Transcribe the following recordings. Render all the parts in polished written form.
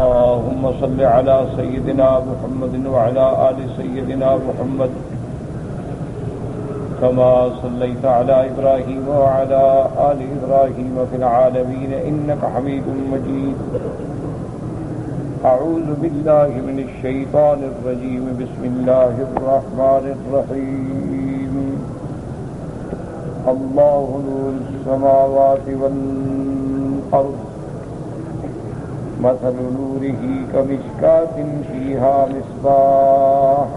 اللهم صل على سيدنا محمد وعلى آل سيدنا محمد كما صليت على إبراهيم وعلى آل إبراهيم في العالمين إنك حميد مجيد. أعوذ بالله من الشيطان الرجيم. بسم الله الرحمن الرحيم. الله نور السماوات والأرض مثل نوره كمشكاة فيها مصباح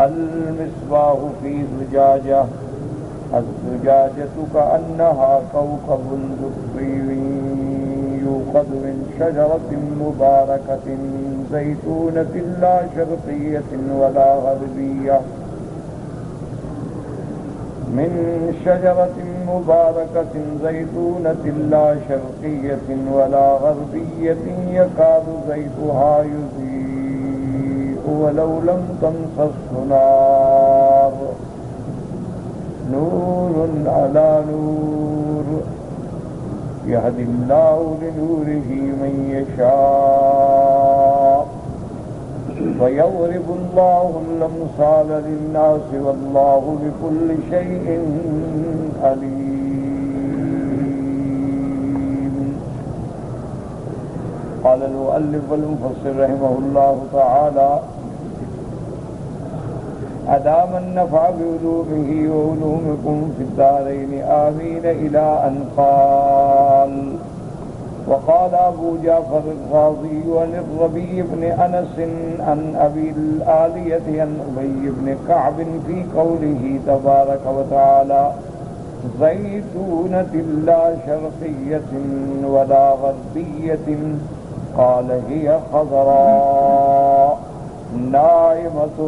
المصباح في زجاجة الزجاجة كأنها كوكب دري يوقد من شجرة مباركة زيتونة لا شرقية ولا غربية من شجرة مباركة زيتونة لا شرقية ولا غربية يكاد زيتها يضيء ولو لم تمسسه نار نور على نور يهدي الله لنوره من يشاء ويضرب الله الأمثال للناس والله بكل شيء عليم. قال المؤلف والمفسر رحمه الله تعالى: أدام النفع بعلومه وعلومكم في الدارين آمين إلى أن قال. وقال أبو جعفر الرازي عن الربيع بن أنس عن أبي الآلية عن أبي بن كعب في قوله تبارك وتعالى: زيتونة لا شرقية ولا غربية قال هي خضراء ناعمة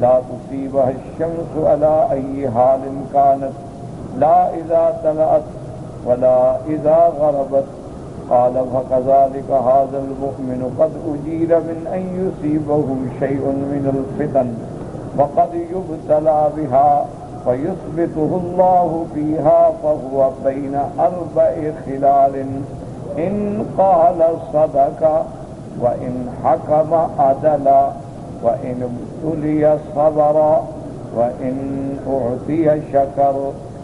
لا تصيبها الشمس على أي حال كانت لا إذا طلعت ولا إذا غربت. قال: فكذلك هذا المؤمن قد أجير من أن يصيبه شيء من الفتن وقد يبتلى بها فيثبته الله فيها فهو بين أربع خلال: إن قال صدق وإن حكم عدل وإن ابتلي صبر وإن أعطي شكر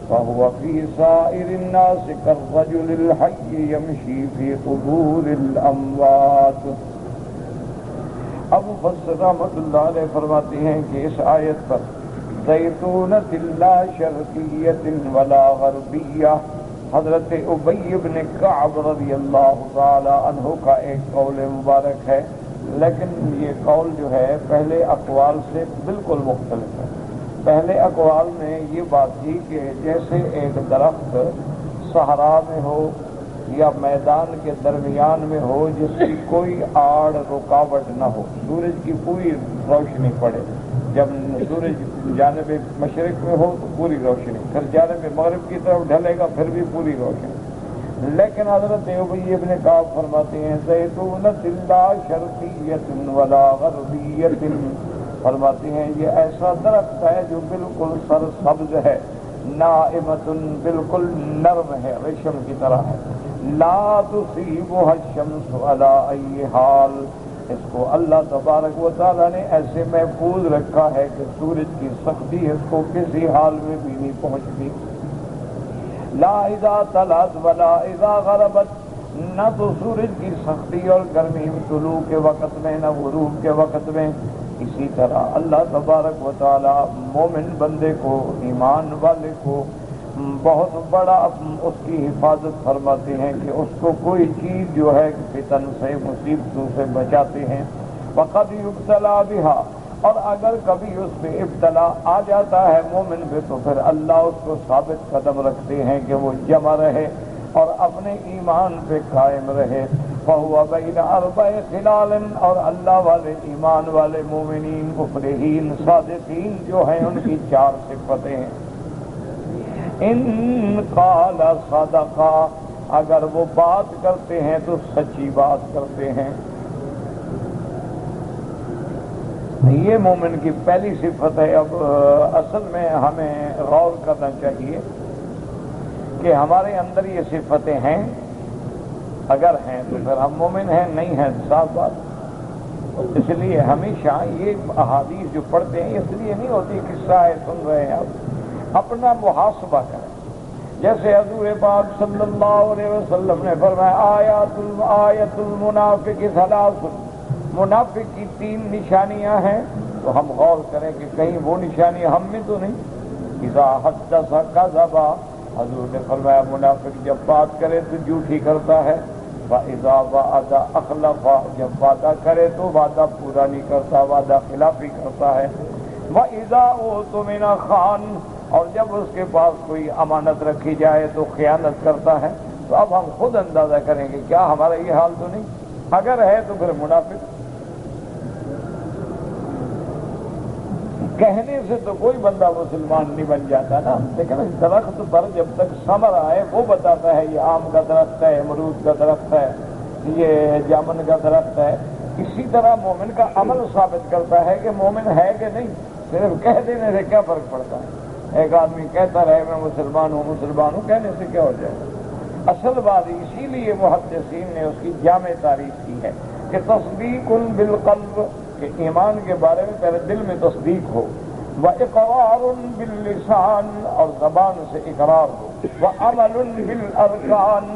فهو في سائر الناس كالرجل الحي يمشي في قبور الأموات. ابو فصل رحمۃ اللہ علیہ فرماتے ہیں کہ اس آیت پر زیتونۃ لا شرقیۃ ولا غربیہ حضرت ابی بن کعب رضی اللہ تعالی عنہ کا ایک قول مبارک ہے، لیکن یہ قول جو ہے پہلے اقوال سے بالکل مختلف ہے۔ پہلے اقوال میں یہ بات تھی کہ جیسے ایک درخت صحرا میں ہو یا میدان کے درمیان میں ہو جس کی کوئی آڑ رکاوٹ نہ ہو، سورج کی پوری روشنی پڑے، جب سورج جانب مشرق میں ہو تو پوری روشنی، پھر جانب مغرب کی طرف ڈھلے گا پھر بھی پوری روشنی۔ لیکن حضرت ابی بن کعب فرماتے ہیں زیتونۃ لا شرقیۃ ولا غربیۃ، فرماتے ہیں یہ ایسا درخت ہے جو بالکل سرسبز ہے، ناعمۃ بالکل نرم ہے، ریشم کی طرح ہے، لا تصیبها الشمس علی ای حال، اس کو اللہ تبارک و تعالیٰ نے ایسے محفوظ رکھا ہے کہ سورج کی سختی اس کو کسی حال میں بھی نہیں پہنچتی، لا اذا طلعت ولا اذا غربت، نہ تو سورج کی سختی اور گرمی طلوع کے وقت میں نہ غروب کے وقت میں۔ اسی طرح اللہ تبارک و تعالی مومن بندے کو، ایمان والے کو بہت بڑا اس کی حفاظت فرماتے ہیں کہ اس کو کوئی چیز جو ہے فتن سے، مصیبتوں سے بچاتے ہیں۔ وقد یبتلی بہا، اور اگر کبھی اس پہ ابتلا آ جاتا ہے مومن پہ تو پھر اللہ اس کو ثابت قدم رکھتے ہیں کہ وہ جمع رہے اور اپنے ایمان پہ قائم رہے۔ فَهُوَ بَيْنَ أَرْبَعِ خِلَالٍ، اور اللہ والے، ایمان والے مومنین، مفلحین، صادقین جو ہیں ان کی چار صفتیں ہیں۔ ان قال صدقا، اگر وہ بات کرتے ہیں تو سچی بات کرتے ہیں۔ یہ مومن کی پہلی صفت ہے۔ اب اصل میں ہمیں غور کرنا چاہیے کہ ہمارے اندر یہ صفتیں ہیں اگر ہیں تو پھر ہم مومن ہیں، نہیں ہیں تو صاف بات۔ اس لیے ہمیشہ یہ احادیث جو پڑھتے ہیں اس لیے نہیں ہوتی قصہ ہے سن رہے ہیں، آپ اپنا محاسبہ کریں۔ جیسے حضور پاک صلی اللہ علیہ وسلم نے فرمایا آیت المنافق ثلاث، منافق کی 3 نشانیاں ہیں، تو ہم غور کریں کہ کہیں وہ نشانی ہم میں تو نہیں۔ اذا حدث کذب، حضور نے فرمایا منافق جب بات کرے تو جھوٹی کرتا ہے، وَإِذَا وَعَدَ أَخْلَفَ، جب وعدہ کرے تو وعدہ پورا نہیں کرتا، وعدہ خلافی کرتا ہے، وَإِذَا اؤْتُمِنَ خَانَ، اور جب اس کے پاس کوئی امانت رکھی جائے تو خیانت کرتا ہے۔ تو اب ہم خود اندازہ کریں گے کیا ہمارا یہ حال تو نہیں؟ اگر ہے تو پھر منافق۔ کہنے سے تو کوئی بندہ مسلمان نہیں بن جاتا نا، لیکن اس درخت پر جب تک ثمر آئے وہ بتاتا ہے یہ آم کا درخت ہے، امرود کا درخت ہے، یہ جامن کا درخت ہے۔ اسی طرح مومن کا عمل ثابت کرتا ہے کہ مومن ہے کہ نہیں۔ صرف کہہ دینے سے کیا فرق پڑتا ہے؟ ایک آدمی کہتا رہے میں مسلمان ہوں، کہنے سے کیا ہو جائے گا؟ اصل بات اسی لیے محدثین نے اس کی جامع تعریف کی ہے کہ تصدیق بالقلب، کہ ایمان کے بارے میں پہلے دل میں تصدیق ہو، وَإِقْرَارٌ بِاللِّسَانِ، اور زبان سے اقرار ہو، وَعَمَلٌ بِالْأَرْكَانِ،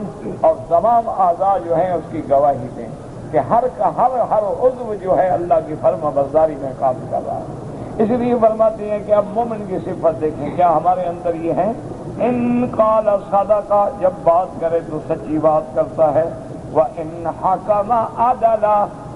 اور تمام اعضاء جو ہیں اس کی گواہی دیں کہ ہر عضو جو ہے اللہ کی فرما برداری میں کام کر رہا ہے۔ اس لیے فرماتے ہیں کہ اب مومن کی صفت دیکھیں کیا ہمارے اندر یہ ہے، ان قال صدق، جب بات کرے تو سچی بات کرتا ہے، وَإِنْ حَكَمَ عَدَلَ،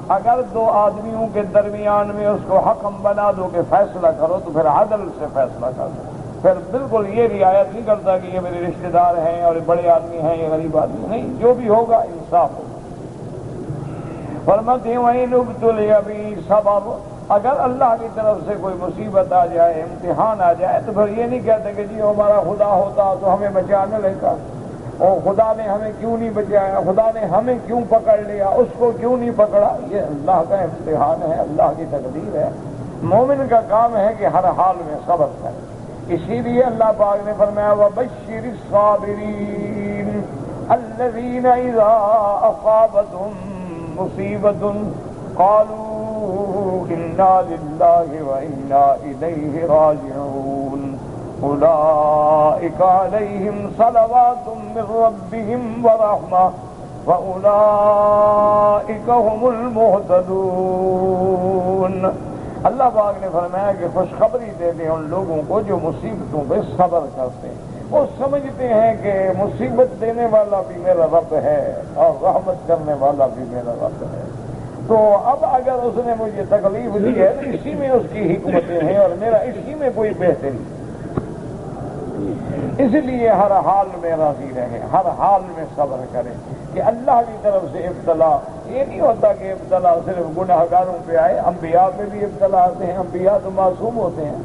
اگر 2 آدمیوں کے درمیان میں اس کو حکم بنا دو کہ فیصلہ کرو تو پھر عدل سے فیصلہ کر دو، پھر بالکل یہ رعایت نہیں کرتا کہ یہ میرے رشتہ دار ہیں اور بڑے آدمی ہیں یہ غریب آدمی نہیں، جو بھی ہوگا انصاف ہوگا۔ فرماتے ہیں وَإِنْ ابْتُلِيَ بِهِ صَبَرَ، اگر اللہ کی طرف سے کوئی مصیبت آ جائے، امتحان آ جائے، تو پھر یہ نہیں کہتے کہ جی ہمارا خدا ہوتا تو ہمیں بچا نہ لیتا، اور خدا نے ہمیں کیوں نہیں بچایا، خدا نے ہمیں کیوں پکڑ لیا، اس کو کیوں نہیں پکڑا۔ یہ اللہ کا امتحان ہے، اللہ کی تقدیر ہے۔ مومن کا کام ہے کہ ہر حال میں صبر کرے۔ اسی لیے اللہ پاک نے فرمایا وَبَشِّرِ الصَّابِرِينَ الَّذِينَ إِذَا أَصَابَتْهُم مُّصِيبَةٌ قَالُوا إِنَّا لِلَّهِ وَإِنَّا إِلَيْهِ رَاجِعُونَ أولئك عليهم صلوات من ربهم ورحمة وأولئك هم المهتدون۔ اللہ پاک نے فرمایا کہ خوشخبری دے دیں ان لوگوں کو جو مصیبتوں پہ صبر کرتے ہیں، وہ سمجھتے ہیں کہ مصیبت دینے والا بھی میرا رب ہے اور رحمت کرنے والا بھی میرا رب ہے، تو اب اگر اس نے مجھے تکلیف دی ہے تو اسی میں اس کی حکمتیں ہیں اور میرا اسی میں کوئی بہتری، اس لیے ہر حال میں راضی رہیں، ہر حال میں صبر کریں کہ اللہ کی طرف سے ابتلا، یہ نہیں ہوتا کہ ابتلا صرف گناہ گاروں پہ آئے، انبیاء پہ بھی ابتلا آتے ہیں، انبیاء تو معصوم ہوتے ہیں،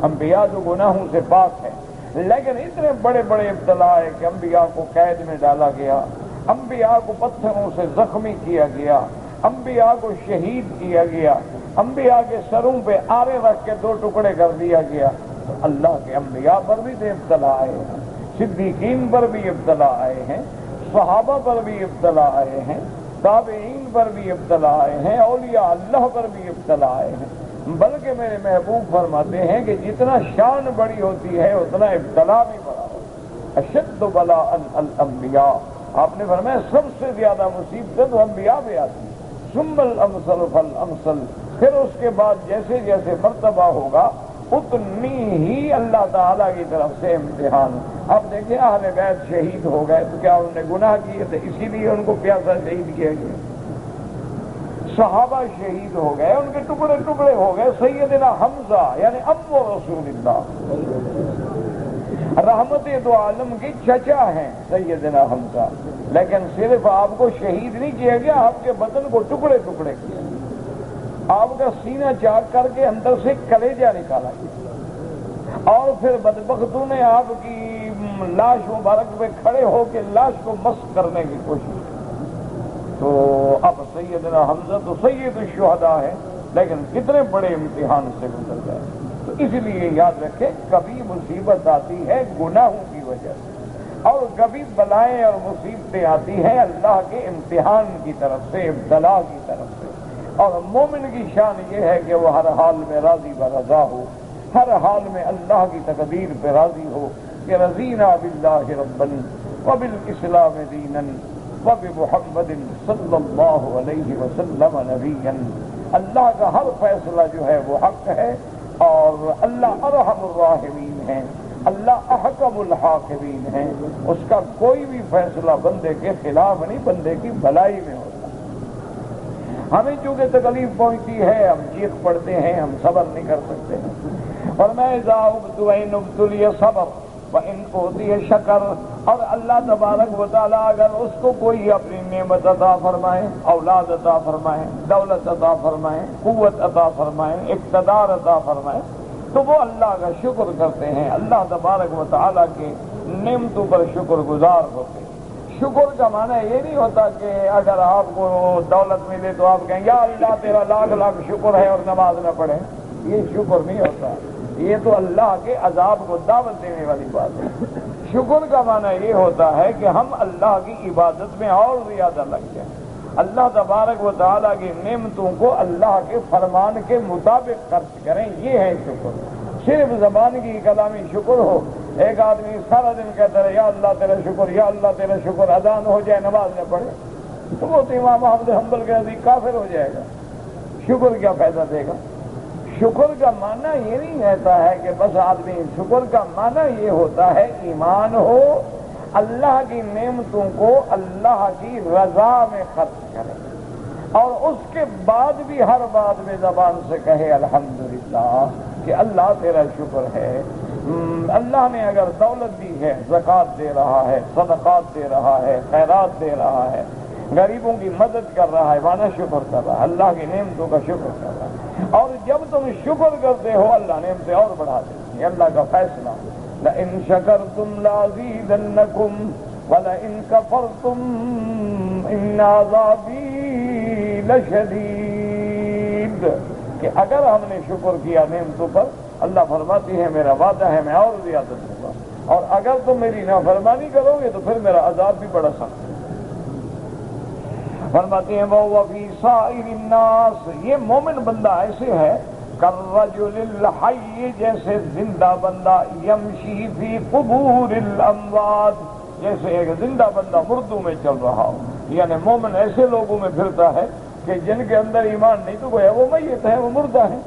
انبیاء تو گناہوں سے پاک ہے، لیکن اتنے بڑے بڑے ابتلا ہے کہ انبیاء کو قید میں ڈالا گیا، انبیاء کو پتھروں سے زخمی کیا گیا، انبیاء کو شہید کیا گیا، انبیاء کے سروں پہ آرے رکھ کے 2 ٹکڑے کر دیا گیا۔ تو اللہ کے انبیاء پر بھی تو ابتلا آئے ہیں، صدیقین پر بھی ابتلا آئے ہیں، صحابہ پر بھی ابتلا آئے ہیں، تابعین پر بھی ابتلا آئے ہیں، اولیاء اللہ پر بھی ابتلا آئے ہیں، بلکہ میرے محبوب فرماتے ہیں کہ جتنا شان بڑی ہوتی ہے اتنا ابتلا بھی بڑا ہوتا ہے۔ اشد بلاء الانبیاء، آپ نے فرمایا سب سے زیادہ مصیبتیں تو انبیاء پہ آتی ہیں، ثم الامثل فالامثل، پھر اس کے بعد جیسے جیسے مرتبہ ہوگا اتنی ہی اللہ تعالیٰ کی طرف سے امتحان۔ اب دیکھیں اہل بیت شہید ہو گئے تو کیا انہوں نے گناہ کیے تھے؟ اسی لیے ان کو پیاسا شہید کیا گیا۔ صحابہ شہید ہو گئے، ان کے ٹکڑے ٹکڑے ہو گئے، سیدنا حمزہ یعنی ابو رسول اللہ رحمت دو عالم کی چچا ہیں سیدنا حمزہ، لیکن صرف آپ کو شہید نہیں کیا گیا، آپ کے بدن کو ٹکڑے ٹکڑے کیا، آپ کا سینہ چاک کر کے اندر سے کلیجہ نکالا گیا، اور پھر بدبختوں نے آپ کی لاش مبارک پہ کھڑے ہو کے لاش کو مسخ کرنے کی کوشش کی۔ تو اب سیدنا حمزہ تو سید الشہداء ہے، لیکن کتنے بڑے امتحان سے گزر گئے۔ تو اس لیے یاد رکھیں کبھی مصیبت آتی ہے گناہوں کی وجہ سے، اور کبھی بلائیں اور مصیبتیں آتی ہیں اللہ کے امتحان کی طرف سے، ابتلا کی طرف سے۔ اور مومن کی شان یہ ہے کہ وہ ہر حال میں راضی برضا ہو، ہر حال میں اللہ کی تقدیر پہ راضی ہو کہ رضینا باللہ ربا وبالاسلام دینا وبمحمد صلی اللہ علیہ وسلم نبیا۔ اللہ کا ہر فیصلہ جو ہے وہ حق ہے، اور اللہ ارحم الراحمین ہے، اللہ احکم الحاکمین ہے۔ اس کا کوئی بھی فیصلہ بندے کے خلاف نہیں، بندے کی بھلائی میں ہوتا۔ ہمیں چونکہ تکلیف پہنچتی ہے، ہم چیخ پڑتے ہیں، ہم صبر نہیں کر سکتے ہیں۔ اور میں اذا ابتلي ابتلي صبر وان اوتي شکر۔ اور اللہ تبارک و تعالیٰ اگر اس کو کوئی اپنی نعمت عطا فرمائے، اولاد عطا فرمائے، دولت عطا فرمائے، قوت عطا فرمائے، اقتدار عطا فرمائے، تو وہ اللہ کا شکر کرتے ہیں، اللہ تبارک و تعالیٰ کے نعمتوں پر شکر گزار ہوتے ہیں۔ شکر کا معنی یہ نہیں ہوتا کہ اگر آپ کو دولت ملے تو آپ کہیں یا اللہ تیرا لاکھ لاکھ شکر ہے اور نماز نہ پڑھیں، یہ شکر نہیں ہوتا، یہ تو اللہ کے عذاب کو دعوت دینے والی بات ہے۔ شکر کا معنی یہ ہوتا ہے کہ ہم اللہ کی عبادت میں اور زیادہ لگ جائیں، اللہ تبارک و تعالیٰ کی نعمتوں کو اللہ کے فرمان کے مطابق خرچ کریں، یہ ہے شکر۔ صرف زبان کی کلامی شکر ہو، ایک آدمی سارا دن کہتا رہے یا اللہ تیرا شکر، یا اللہ تیرا شکر، اذان ہو جائے نماز نہ پڑھے، تو وہ تو امام احمد حنبل کے نزدیک کافر ہو جائے گا۔ شکر کیا فائدہ دے گا؟ شکر کا معنی یہ نہیں رہتا ہے کہ بس آدمی، شکر کا معنی یہ ہوتا ہے ایمان ہو، اللہ کی نعمتوں کو اللہ کی رضا میں خرچ کرے، اور اس کے بعد بھی ہر بات میں زبان سے کہے الحمدللہ کہ اللہ تیرا شکر ہے۔ اللہ نے اگر دولت دی ہے، زکوٰۃ دے رہا ہے، صدقات دے رہا ہے، خیرات دے رہا ہے، غریبوں کی مدد کر رہا ہے، مانا شکر کر رہا ہے، اللہ کی نعمتوں کا شکر کر رہا ہے۔ اور جب تم شکر کرتے ہو اللہ نعمتیں اور بڑھا دیتی ہے، اللہ کا فیصلہ لَإِن شَكَرْتُمْ لَأَزِيدَنَّكُمْ وَلَئِن كَفَرْتُمْ إِنَّ عَذَابِي لَشَدِيدٌ، کہ اگر ہم نے شکر کیا نعمتوں پر، اللہ فرماتی ہے میرا وعدہ ہے میں اور زیادہ دوں گا، اور اگر تم میری نافرمانی کرو گے تو پھر میرا عذاب بھی بڑا سخت ہے۔ فرماتے ہیں وَهُوَ فِي سَائِرِ النَّاسِ، یہ مومن بندہ ایسے ہے كَالرَّجُلِ الْحَيِّ، جیسے زندہ بندہ، يَمْشِي فِي قُبُورِ الْأَمْوَاتِ، جیسے ایک زندہ بندہ مردوں میں چل رہا ہو۔ یعنی مومن ایسے لوگوں میں پھرتا ہے کہ جن کے اندر ایمان نہیں تو گویا وہ میت ہے، وہ مردہ ہے،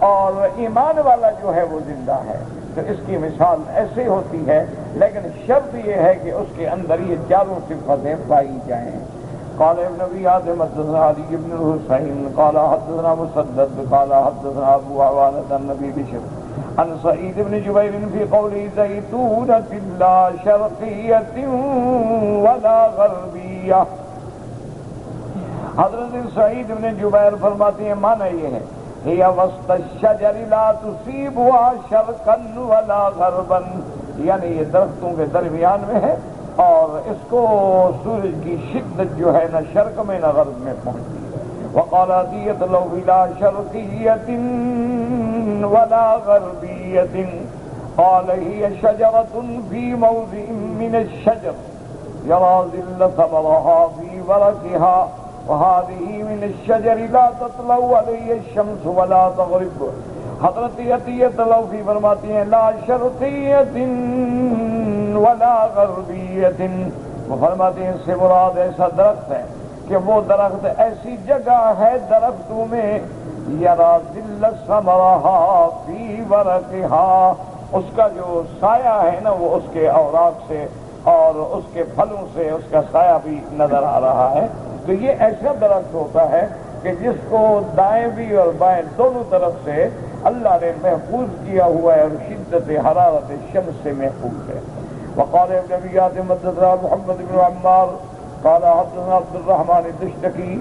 اور ایمان والا جو ہے وہ زندہ ہے۔ تو اس کی مثال ایسے ہوتی ہے، لیکن شرط یہ ہے کہ اس کے اندر یہ چاروں صفتیں پائی جائیں۔ قال ابن ابي حاتم حدثنا علي بن الحسين قال حدثنا مسدد قال حدثنا ابو عوانة عن ابي بشر عن سعيد بن جبير في قوله زيتونة لا شرقية ولا غربية۔ حضرت سعید بن جبیر فرماتے ہیں معنی یہ ہے ہی وسط الشجر لا تصيبها شرقا ولا غربا، یعنی یہ درختوں کے درمیان میں ہے اور اس کو سورج کی شدت جو ہے نہ شرق میں نہ غرب میں پہنچتی ہے۔ وقال عطیۃ لو لا شرقیۃ ولا غربیۃ قال هي شجرة في موضع من الشجر يرى ظل ثمرها في ورقها وهذه من الشجر لا تطلع عليه الشمس ولا تغرب۔ حضرت عطیۃ لوفی فرماتی ہیں لا شرقیۃ ولا غربیۃ، وہ فرماتے ہیں اس سے مراد ایسا درخت ہے کہ وہ درخت ایسی جگہ ہے درختوں میں یرا ظل ثمرها فی ورقها، اس کا جو سایہ ہے نا وہ اس کے اوراق سے اور اس کے پھلوں سے اس کا سایہ بھی نظر آ رہا ہے۔ تو یہ ایسا درخت ہوتا ہے کہ جس کو دائیں بھی اور بائیں دونوں طرف سے اللہ نے محفوظ کیا ہوا ہے اور شدت حرارت شمس سے محفوظ ہے۔ وقال ابن ابي حاتم حدثنا محمد بن عمار قال حدثنا عبد الرحمن الدشتكي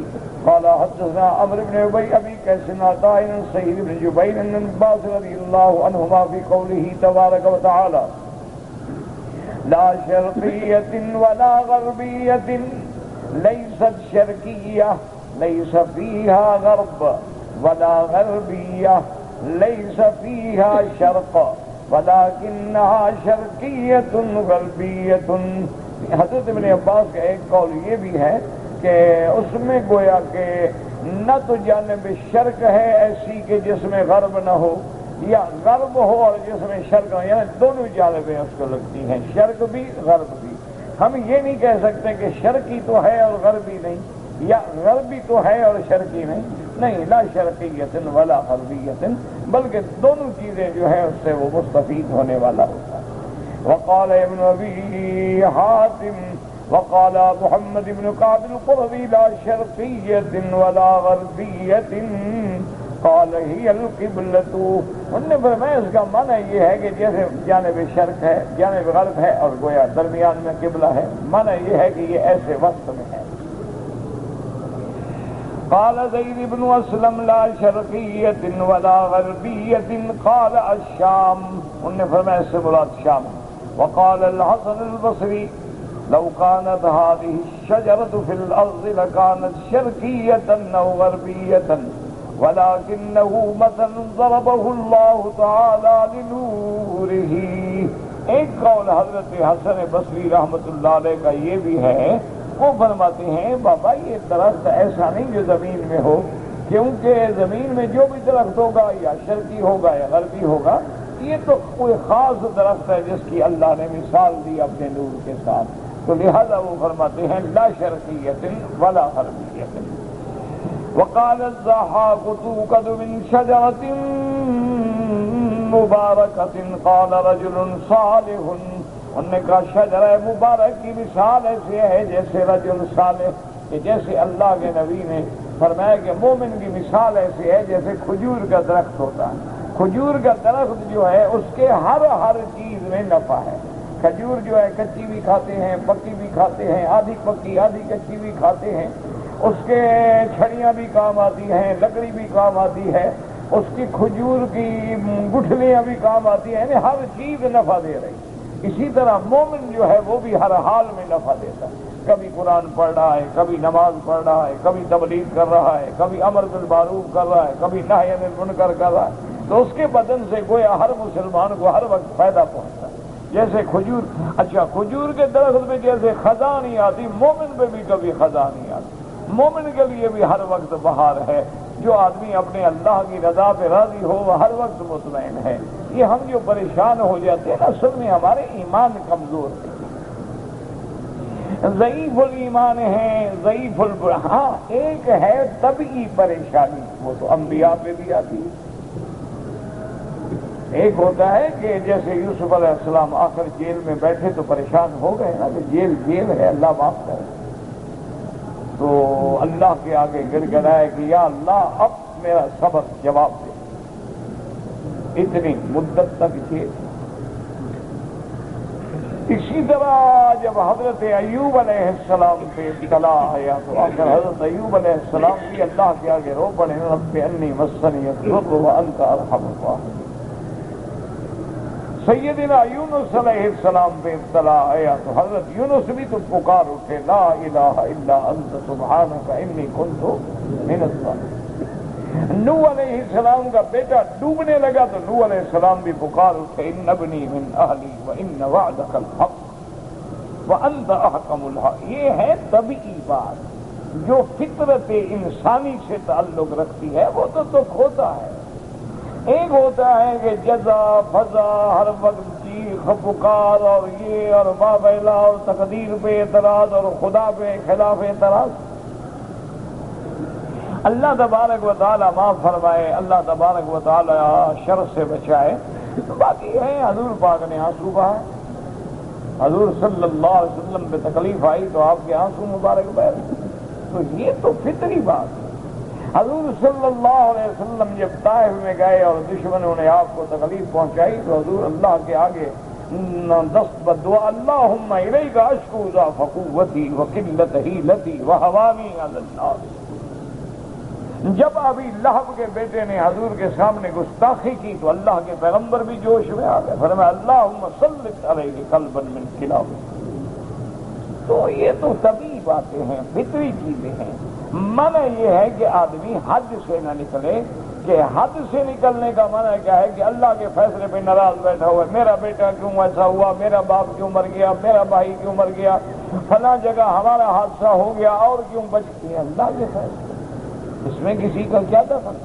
قال حدثنا عمرو بن ابي قيس عن سعيد بن جبير عن عباس رضي الله عنهما في قوله تبارك وتعالى لا شرقية ولا غربية ليست شرقية ليس فيها غرب ولا غربية ليس فيها شرق وَلَكِنَّهَا شَرْقِيَّةٌ غَرْبِيَّةٌ۔ حضرت ابن عباس کا ایک قول یہ بھی ہے کہ اس میں گویا کہ نہ تو جانب شرق ہے ایسی کہ جس میں غرب نہ ہو، یا غرب ہو اور جس میں شرق ہو، یعنی دونوں جانبیں اس کو لگتی ہیں، شرق بھی غرب بھی۔ ہم یہ نہیں کہہ سکتے کہ شرقی تو ہے اور غربی نہیں، یا غربی تو ہے اور شرقی نہیں، لا شرقیت ولا غربیت، بلکہ دونوں چیزیں جو ہے اس سے وہ مستفید ہونے والا ہوتا ہے۔ وقال ابن ابی حاتم وقال محمد بن کعب القرظی لا شرقیت ولا غربیت قال ہی القبلۃ۔ انہوں نے فرمایا اس کا معنی یہ ہے کہ جیسے جانب شرق ہے، جانب غرب ہے اور گویا درمیان میں قبلہ ہے، معنی یہ ہے کہ یہ ایسے وقت میں ہے۔ قال زید بن اسلم لا شرقیت ولا غربیت قال الشام۔ انہوں نے فرمایا اس سے مراد شام۔ وقال الحسن البصری لو كانت هذه الشجرة في الأرض لكانت شرقية أو غربية ولكنه مثل ضربه الله تعالى لنوره۔ ایک قول حضرت حسن بصری رحمۃ اللہ علیہ کا یہ بھی ہے، وہ فرماتے ہیں بابا یہ درخت ایسا نہیں جو زمین میں ہو، کیونکہ زمین میں جو بھی درخت ہوگا یا شرقی ہوگا یا غربی ہوگا، یہ تو کوئی خاص درخت ہے جس کی اللہ نے مثال دی اپنے نور کے ساتھ، تو لہذا وہ فرماتے ہیں لا شرقیت ولا غربیت۔ وقال الضحاك توقد من شجرة مباركة قال رجل صالح۔ انہوں نے کہا شجرہ مبارک کی مثال ایسے ہے جیسے رجل صالح، کہ جیسے اللہ کے نبی نے فرمایا کہ مومن کی مثال ایسے ہے جیسے کھجور کا درخت ہوتا ہے۔ کھجور کا درخت جو ہے اس کے ہر چیز میں نفع ہے۔ کھجور جو ہے کچی بھی کھاتے ہیں، پکی بھی کھاتے ہیں، آدھی پکی آدھی کچی بھی کھاتے ہیں، اس کے چھڑیاں بھی کام آتی ہیں، لکڑی بھی کام آتی ہے، اس کی کھجور کی گٹھلیاں بھی کام آتی ہیں، یعنی ہر چیز نفع دے رہی۔ اسی طرح مومن جو ہے وہ بھی ہر حال میں نفع دیتا ہے، کبھی قرآن پڑھ رہا ہے، کبھی نماز پڑھ رہا ہے، کبھی تبلیغ کر رہا ہے، کبھی امر بالمعروف کر رہا ہے، کبھی نہی عن المنکر کر رہا ہے، تو اس کے بدن سے گویا ہر مسلمان کو ہر وقت فائدہ پہنچتا ہے۔ جیسے کھجور، اچھا کھجور کے درخت میں جیسے خزاں نہیں آتی، مومن پہ بھی کبھی خزاں نہیں آتی۔ مومن کے لیے بھی ہر وقت بہار ہے۔ جو آدمی اپنے اللہ کی رضا پہ راضی ہو وہ ہر وقت مطمئن ہے۔ یہ ہم جو پریشان ہو جاتے ہیں اصل میں ہمارے ایمان کمزور ہے، ضعیف الایمان ہے، ضعیف ہاں ایک ہے طبعی پریشانی، وہ تو انبیاء پہ بھی آتی ہے۔ ایک ہوتا ہے کہ جیسے یوسف علیہ السلام آخر جیل میں بیٹھے تو پریشان ہو گئے نا کہ جیل ہے، اللہ معاف کرے، تو اللہ کے آگے گر گڑائے کہ یا اللہ اب میرا صبر جواب دے، اتنی مدت تک جیل۔ اسی طرح جب حضرت ایوب علیہ السلام پہ اطلاع آیا تو آخر حضرت ایوب علیہ السلام بھی اللہ کے آگے رو پڑے، رب انی مسنی الضر وانت ارحم الراحمین۔ سیدنا یونس علیہ السلام پہ اطلاع آیا تو حضرت یونس بھی تو پکار اٹھے لا الہ الا انت سبحانک انی کنت من الظالمین۔ نوح علیہ السلام کا بیٹا ڈوبنے لگا تو نوح علیہ السلام بھی پکار اٹھے ان ابنی من اہلی وان وعدک الحق وانت احکم الحاکمین۔ یہ ہے طبعی بات جو فطرت انسانی سے تعلق رکھتی ہے، وہ تو دکھ ہوتا ہے۔ ایک ہوتا ہے کہ جزا فضا ہر وقت چیخ پکار اور یہ اور بابیلا اور تقدیر پہ اعتراض اور خدا پہ خلاف اعتراض۔ اللہ تبارک و تعالی معاف فرمائے، اللہ تبارک و تعالی شر سے بچائے۔ باقی ہے حضور پاک نے آنسو بہائے، حضور صلی اللہ علیہ وسلم پہ تکلیف آئی تو آپ کے آنسو مبارک بہے، تو یہ تو فطری بات ہے۔ حضور صلی اللہ علیہ وسلم جب طائف میں گئے اور دشمنوں نے آپ کو تکلیف پہنچائی تو حضور اللہ کے آگے دست بدعا اللہم الیک اشکو ضعف قوتی وقلت حیلتی وہوانی علی الناس۔ جب ابھی لہب کے بیٹے نے حضور کے سامنے گستاخی کی تو اللہ کے پیغمبر بھی جوش میں آ گئے، فرمایا اللہم سلط علیہ قلبا من کلاب۔ تو یہ تو طبیعی باتیں ہیں، فطری چیزیں ہیں۔ منع یہ ہے کہ آدمی حد سے نہ نکلے، کہ حد سے نکلنے کا معنی کیا ہے کہ اللہ کے فیصلے پہ ناراض بیٹھا ہوا ہے، میرا بیٹا کیوں ایسا ہوا، میرا باپ کیوں مر گیا، میرا بھائی کیوں مر گیا، فلاں جگہ ہمارا حادثہ ہو گیا اور کیوں بچ گیا، اللہ کے فیصلے، اس میں کسی کا کیا دخل؟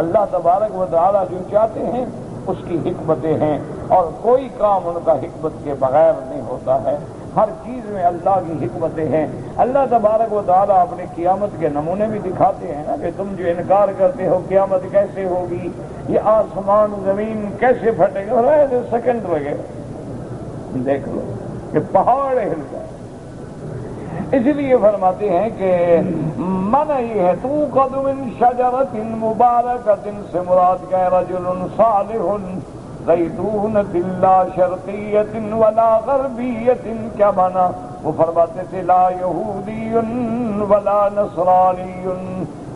اللہ تبارک و تعالیٰ جو چاہتے ہیں اس کی حکمتیں ہیں، اور کوئی کام ان کا حکمت کے بغیر نہیں ہوتا ہے، ہر چیز میں اللہ کی حکمتیں ہیں۔ اللہ تبارک و تعالیٰ اپنے قیامت کے نمونے بھی دکھاتے ہیں نا، کہ تم جو انکار کرتے ہو قیامت کیسے ہوگی، یہ آسمان زمین کیسے پھٹے گا، اور سیکنڈ لگے دیکھ لو کہ پہاڑ ہل گئے۔ اس لیے فرماتے ہیں کہ منع یہ ہے توقد من شجرۃ مبارکۃ سے مراد کہ رجل صالح زیتونۃ لا شرقیۃ ولا غربیۃ، کیا مانا؟ وہ فرماتے تھے لا یہودی ولا نصرانی۔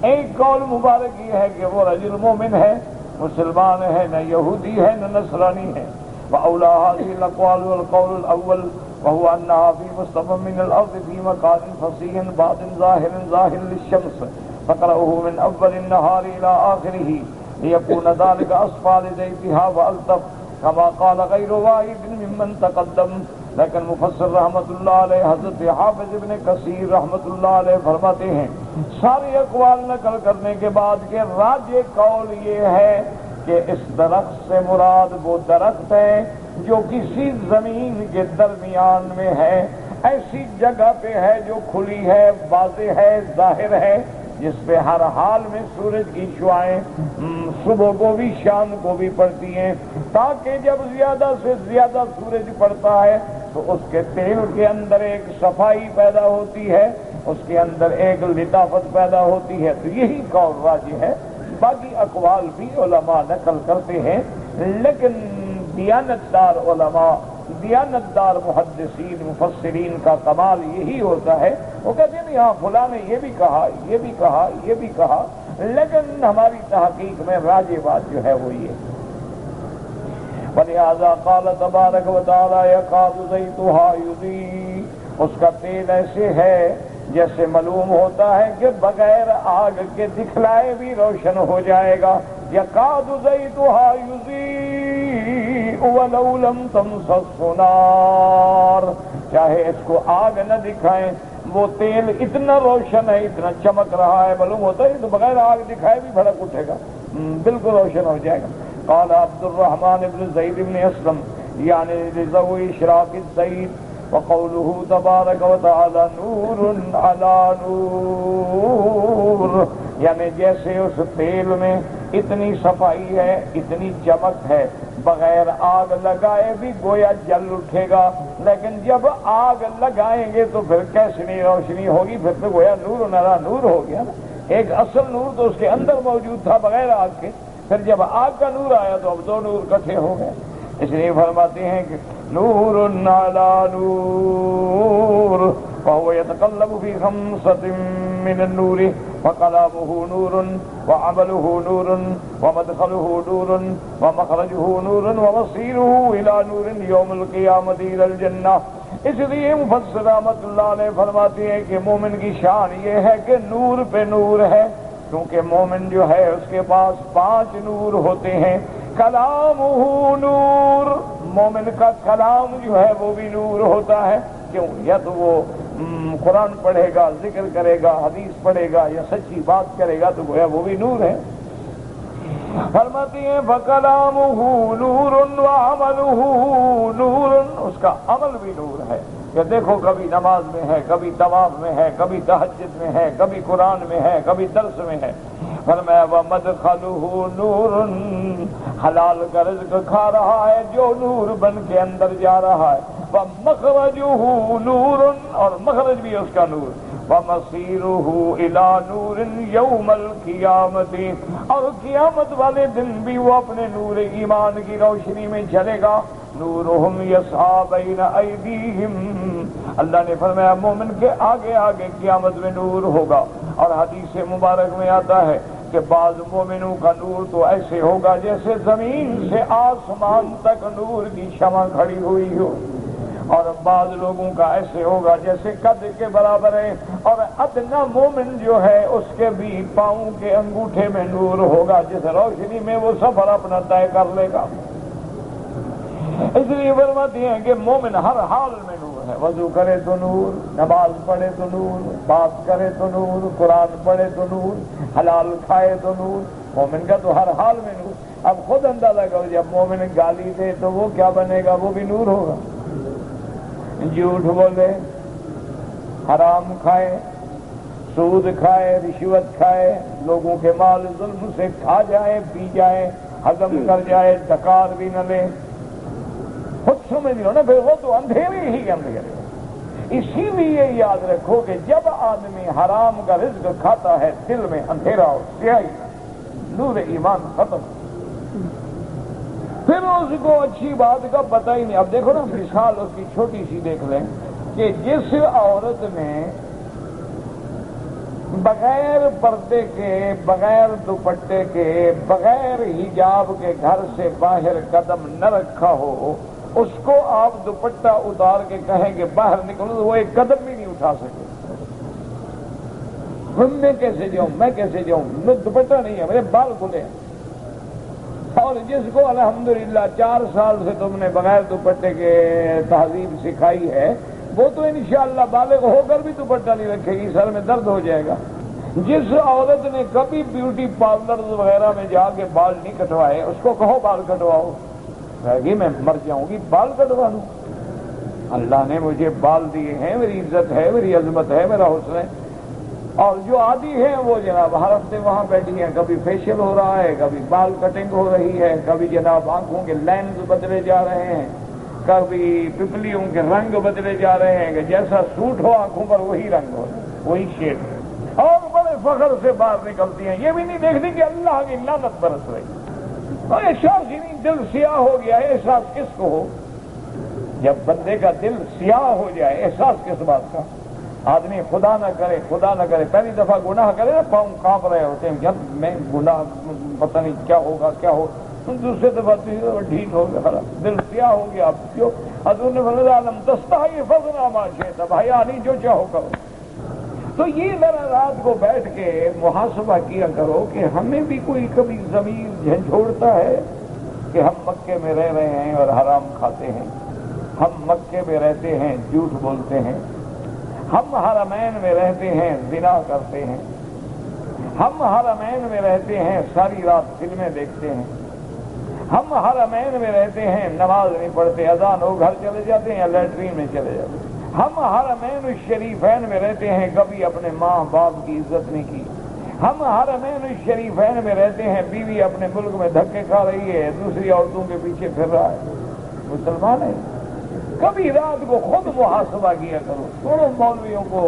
ایک قول مبارک یہ ہے کہ وہ رجل مومن ہے، مسلمان ہے، نہ یہودی ہے نہ نصرانی ہے۔ وأولى هذه الأقوال والقول الأول وهو أنها في مستوى من الأرض في مكان فصيح باطن ظاهر للشمس، فقرأه من أول النهار إلى آخره ليكون ذلك أصفى لزيتها وألطف كما قال غير واحد ممن تقدم۔ لیکن مفسر رحمت اللہ علیہ حضرت حافظ ابن کثیر رحمت اللہ علیہ فرماتے ہیں سارے اقوال نقل کرنے کے بعد کہ راجح قول یہ ہے کہ اس درخت سے مراد وہ درخت ہے جو کسی زمین کے درمیان میں ہے، ایسی جگہ پہ ہے جو کھلی ہے، واضح ہے، ظاہر ہے، جس پہ ہر حال میں سورج کی شعاعیں صبح کو بھی شام کو بھی پڑتی ہیں، تاکہ جب زیادہ سے زیادہ سورج پڑتا ہے تو اس کے تیل کے اندر ایک صفائی پیدا ہوتی ہے، اس کے اندر ایک لطافت پیدا ہوتی ہے۔ تو یہی قول راجح ہے، باقی اقوال بھی علماء نقل کرتے ہیں، لیکن دیانتدار علماء، دیانتدار محدثین مفسرین کا کمال یہی ہوتا ہے، وہ کہتے ہیں ہاں فلاں نے یہ بھی کہا، یہ بھی کہا، یہ بھی کہا، لیکن ہماری تحقیق میں راجح بات جو ہے وہ یہ۔ وَلِهَذَا قَالَ تَبَارَكَ وَتَعَالَى يَكَادُ زَيْتُهَا يُضِيءُ، اس کا تیل ایسے ہے جیسے معلوم ہوتا ہے کہ بغیر آگ کے دکھلائے بھی روشن ہو جائے گا۔ یکاد زیتها یضیء ولو لم تمسسه نار، چاہے اس کو آگ نہ دکھائیں وہ تیل اتنا روشن ہے، اتنا چمک رہا ہے، معلوم ہوتا ہے تو بغیر آگ دکھائے بھی بھڑک اٹھے گا، بالکل روشن ہو جائے گا۔ قال عبد الرحمن بن زید بن اسلم یعنی لذوی اشراق الزید، وقوله تبارک وتعالی نور علی نور، یعنی جیسے اس تیل میں اتنی صفائی ہے، اتنی چمک ہے، بغیر آگ لگائے بھی گویا جل اٹھے گا، لیکن جب آگ لگائیں گے تو پھر کیسی روشنی ہوگی، پھر تو گویا نور نرا نور ہو گیا نا۔ ایک اصل نور تو اس کے اندر موجود تھا بغیر آگ کے، پھر جب آگ کا نور آیا تو اب دو نور اکٹھے ہو گئے۔ اس لیے فرماتے ہیں کہ نور علی نور فهو يتقلب في خمسة من النور، فكلامه نور وعمله نور ومدخله نور ومخرجه نور ومصيره إلى نور يوم القيامة إلى الجنة۔ اس لیے مفسر رحمت اللہ علیہ فرماتے ہیں کہ مومن کی شان یہ ہے کہ نور پہ نور ہے، کیونکہ مومن جو ہے اس کے پاس 5 نور ہوتے ہیں۔ کلامہ نور، مومن کا کلام جو ہے وہ بھی نور ہوتا ہے، کیوں؟ یا تو وہ قرآن پڑھے گا، ذکر کرے گا، حدیث پڑھے گا، یا سچی بات کرے گا تو گویا وہ بھی نور ہے۔ فرماتی ہیں فَكَلَامُهُ نُورٌ وَعَمَلُهُ نُورٌ، اس کا عمل بھی نور ہے، کہ دیکھو کبھی نماز میں ہے، کبھی طواف میں ہے، کبھی تہجد میں ہے، کبھی قرآن میں ہے، کبھی درس میں ہے۔ فرمایا وَمَدْخَلُهُ نُورٌ، حلال کا رزق کھا رہا ہے جو نور بن کے اندر جا رہا ہے۔ وَمَخْرَجُهُ نُورٌ، اور مخرج بھی اس کا نور۔ وَمَصِيرُهُ إِلَى نُورٍ يَوْمَ الْقِيَامَةِ، اور قیامت والے دن بھی وہ اپنے نور ایمان کی روشنی میں چلے گا۔ نورہم یسعی بین ایدیہم، اللہ نے فرمایا مومن کے آگے آگے قیامت میں نور ہوگا۔ اور حدیث مبارک میں آتا ہے کہ بعض مومنوں کا نور تو ایسے ہوگا جیسے زمین سے آسمان تک نور کی شمع کھڑی ہوئی ہو، اور بعض لوگوں کا ایسے ہوگا جیسے قد کے برابر ہے، اور ادنا مومن جو ہے اس کے بھی پاؤں کے انگوٹھے میں نور ہوگا، جس روشنی میں وہ سفر اپنا طے کر لے گا۔ اس لیے فرماتے ہیں کہ مومن ہر حال میں نور ہے، وضو کرے تو نور، نماز پڑھے تو نور، بات کرے تو نور، قرآن پڑھے تو نور، حلال کھائے تو نور، مومن کا تو ہر حال میں نور۔ اب خود اندازہ کرو، جب مومن گالی دے تو وہ کیا بنے گا؟ وہ بھی نور ہوگا۔ جھوٹ بولے، حرام کھائے، سود کھائے، رشوت کھائے، لوگوں کے مال ظلم سے کھا جائے، پی جائے، ہضم کر جائے، ڈکار بھی نہ لے، خود سمجھ لو نا، پھر وہ تو اندھیرے ہی اندھیرے۔ اسی لیے یاد رکھو کہ جب آدمی حرام کا رزق کھاتا ہے دل میں اندھیرا اور سیاہی، نور ایمان ختم، پھر اس کو اچھی بات کا پتہ ہی نہیں۔ اب دیکھو نا، مثال اس کی چھوٹی سی دیکھ لیں کہ جس عورت نے بغیر پردے کے، بغیر دوپٹے کے، بغیر حجاب کے گھر سے باہر قدم نہ رکھا ہو، اس کو آپ دوپٹہ اتار کے کہیں کہ باہر نکلو تو وہ ایک قدم بھی نہیں اٹھا سکے۔ میں کیسے جاؤں، میں کیسے جاؤں، دوپٹہ نہیں ہے، میرے بال کھلے ہیں۔ اور جس کو الحمدللہ 4 سال سے تم نے بغیر دوپٹے کے تہذیب سکھائی ہے، وہ تو انشاءاللہ بالغ ہو کر بھی دوپٹہ نہیں رکھے گی، سر میں درد ہو جائے گا۔ جس عورت نے کبھی بیوٹی پارلر وغیرہ میں جا کے بال نہیں کٹوائے، اس کو کہو بال کٹواؤ، کہے گی میں مر جاؤں گی، بال کٹوا لوں؟ اللہ نے مجھے بال دیے ہیں، میری عزت ہے، میری عظمت ہے، میرا حسن ہے۔ اور جو عادی ہیں وہ جناب ہر ہفتے وہاں بیٹھی ہیں، کبھی فیشیل ہو رہا ہے، کبھی بال کٹنگ ہو رہی ہے، کبھی جناب آنکھوں کے لینز بدلے جا رہے ہیں، کبھی پپلیوں کے رنگ بدلے جا رہے ہیں کہ جیسا سوٹ ہو آنکھوں پر وہی رنگ ہو، وہی شیڈ، اور بڑے فخر سے باہر نکلتی ہیں۔ یہ بھی نہیں دیکھتی کہ اللہ کی لعنت برس رہی۔ اور احساس ہی نہیں، دل سیاہ ہو گیا ہے، احساس کس کو ہو؟ جب بندے کا دل سیاہ ہو جائے، احساس کس بات کا؟ آدمی خدا نہ کرے، خدا نہ کرے، پہلی دفعہ گناہ کرے نا، پاؤں کانپ رہے ہوتے ہیں، جب میں گناہ پتہ نہیں کیا ہوگا کیا ہو، دوسرے دفعہ ٹھیک ہو گیا، دل سیاہ ہو گیا۔ آپ کیوں؟ حضور نے فرمایا لم تستحی فاصنع ما شئت، بھیا نہیں جو چاہو کرو۔ تو یہ ذرا رات کو بیٹھ کے محاسبہ کیا کرو کہ ہمیں بھی کوئی کبھی ضمیر جھنجھوڑتا ہے کہ ہم مکے میں رہ رہے ہیں اور حرام کھاتے ہیں، ہم مکے میں رہتے ہیں جھوٹ بولتے ہیں، ہم حرمین میں رہتے ہیں زنا کرتے ہیں، ہم حرمین میں رہتے ہیں ساری رات فلمیں دیکھتے ہیں، ہم حرمین میں رہتے ہیں نماز نہیں پڑھتے، اذان ہو گھر چلے جاتے ہیں یا لیٹرین میں چلے جاتے ہیں، ہم حرمین الشریفین میں رہتے ہیں کبھی اپنے ماں باپ کی عزت نہیں کی، ہم حرمین الشریفین میں رہتے ہیں بیوی اپنے ملک میں دھکے کھا رہی ہے، دوسری عورتوں کے پیچھے پھر رہا ہے، مسلمان ہے۔ کبھی رات کو خود محاسبہ کیا کرو، چھوڑو مولویوں کو،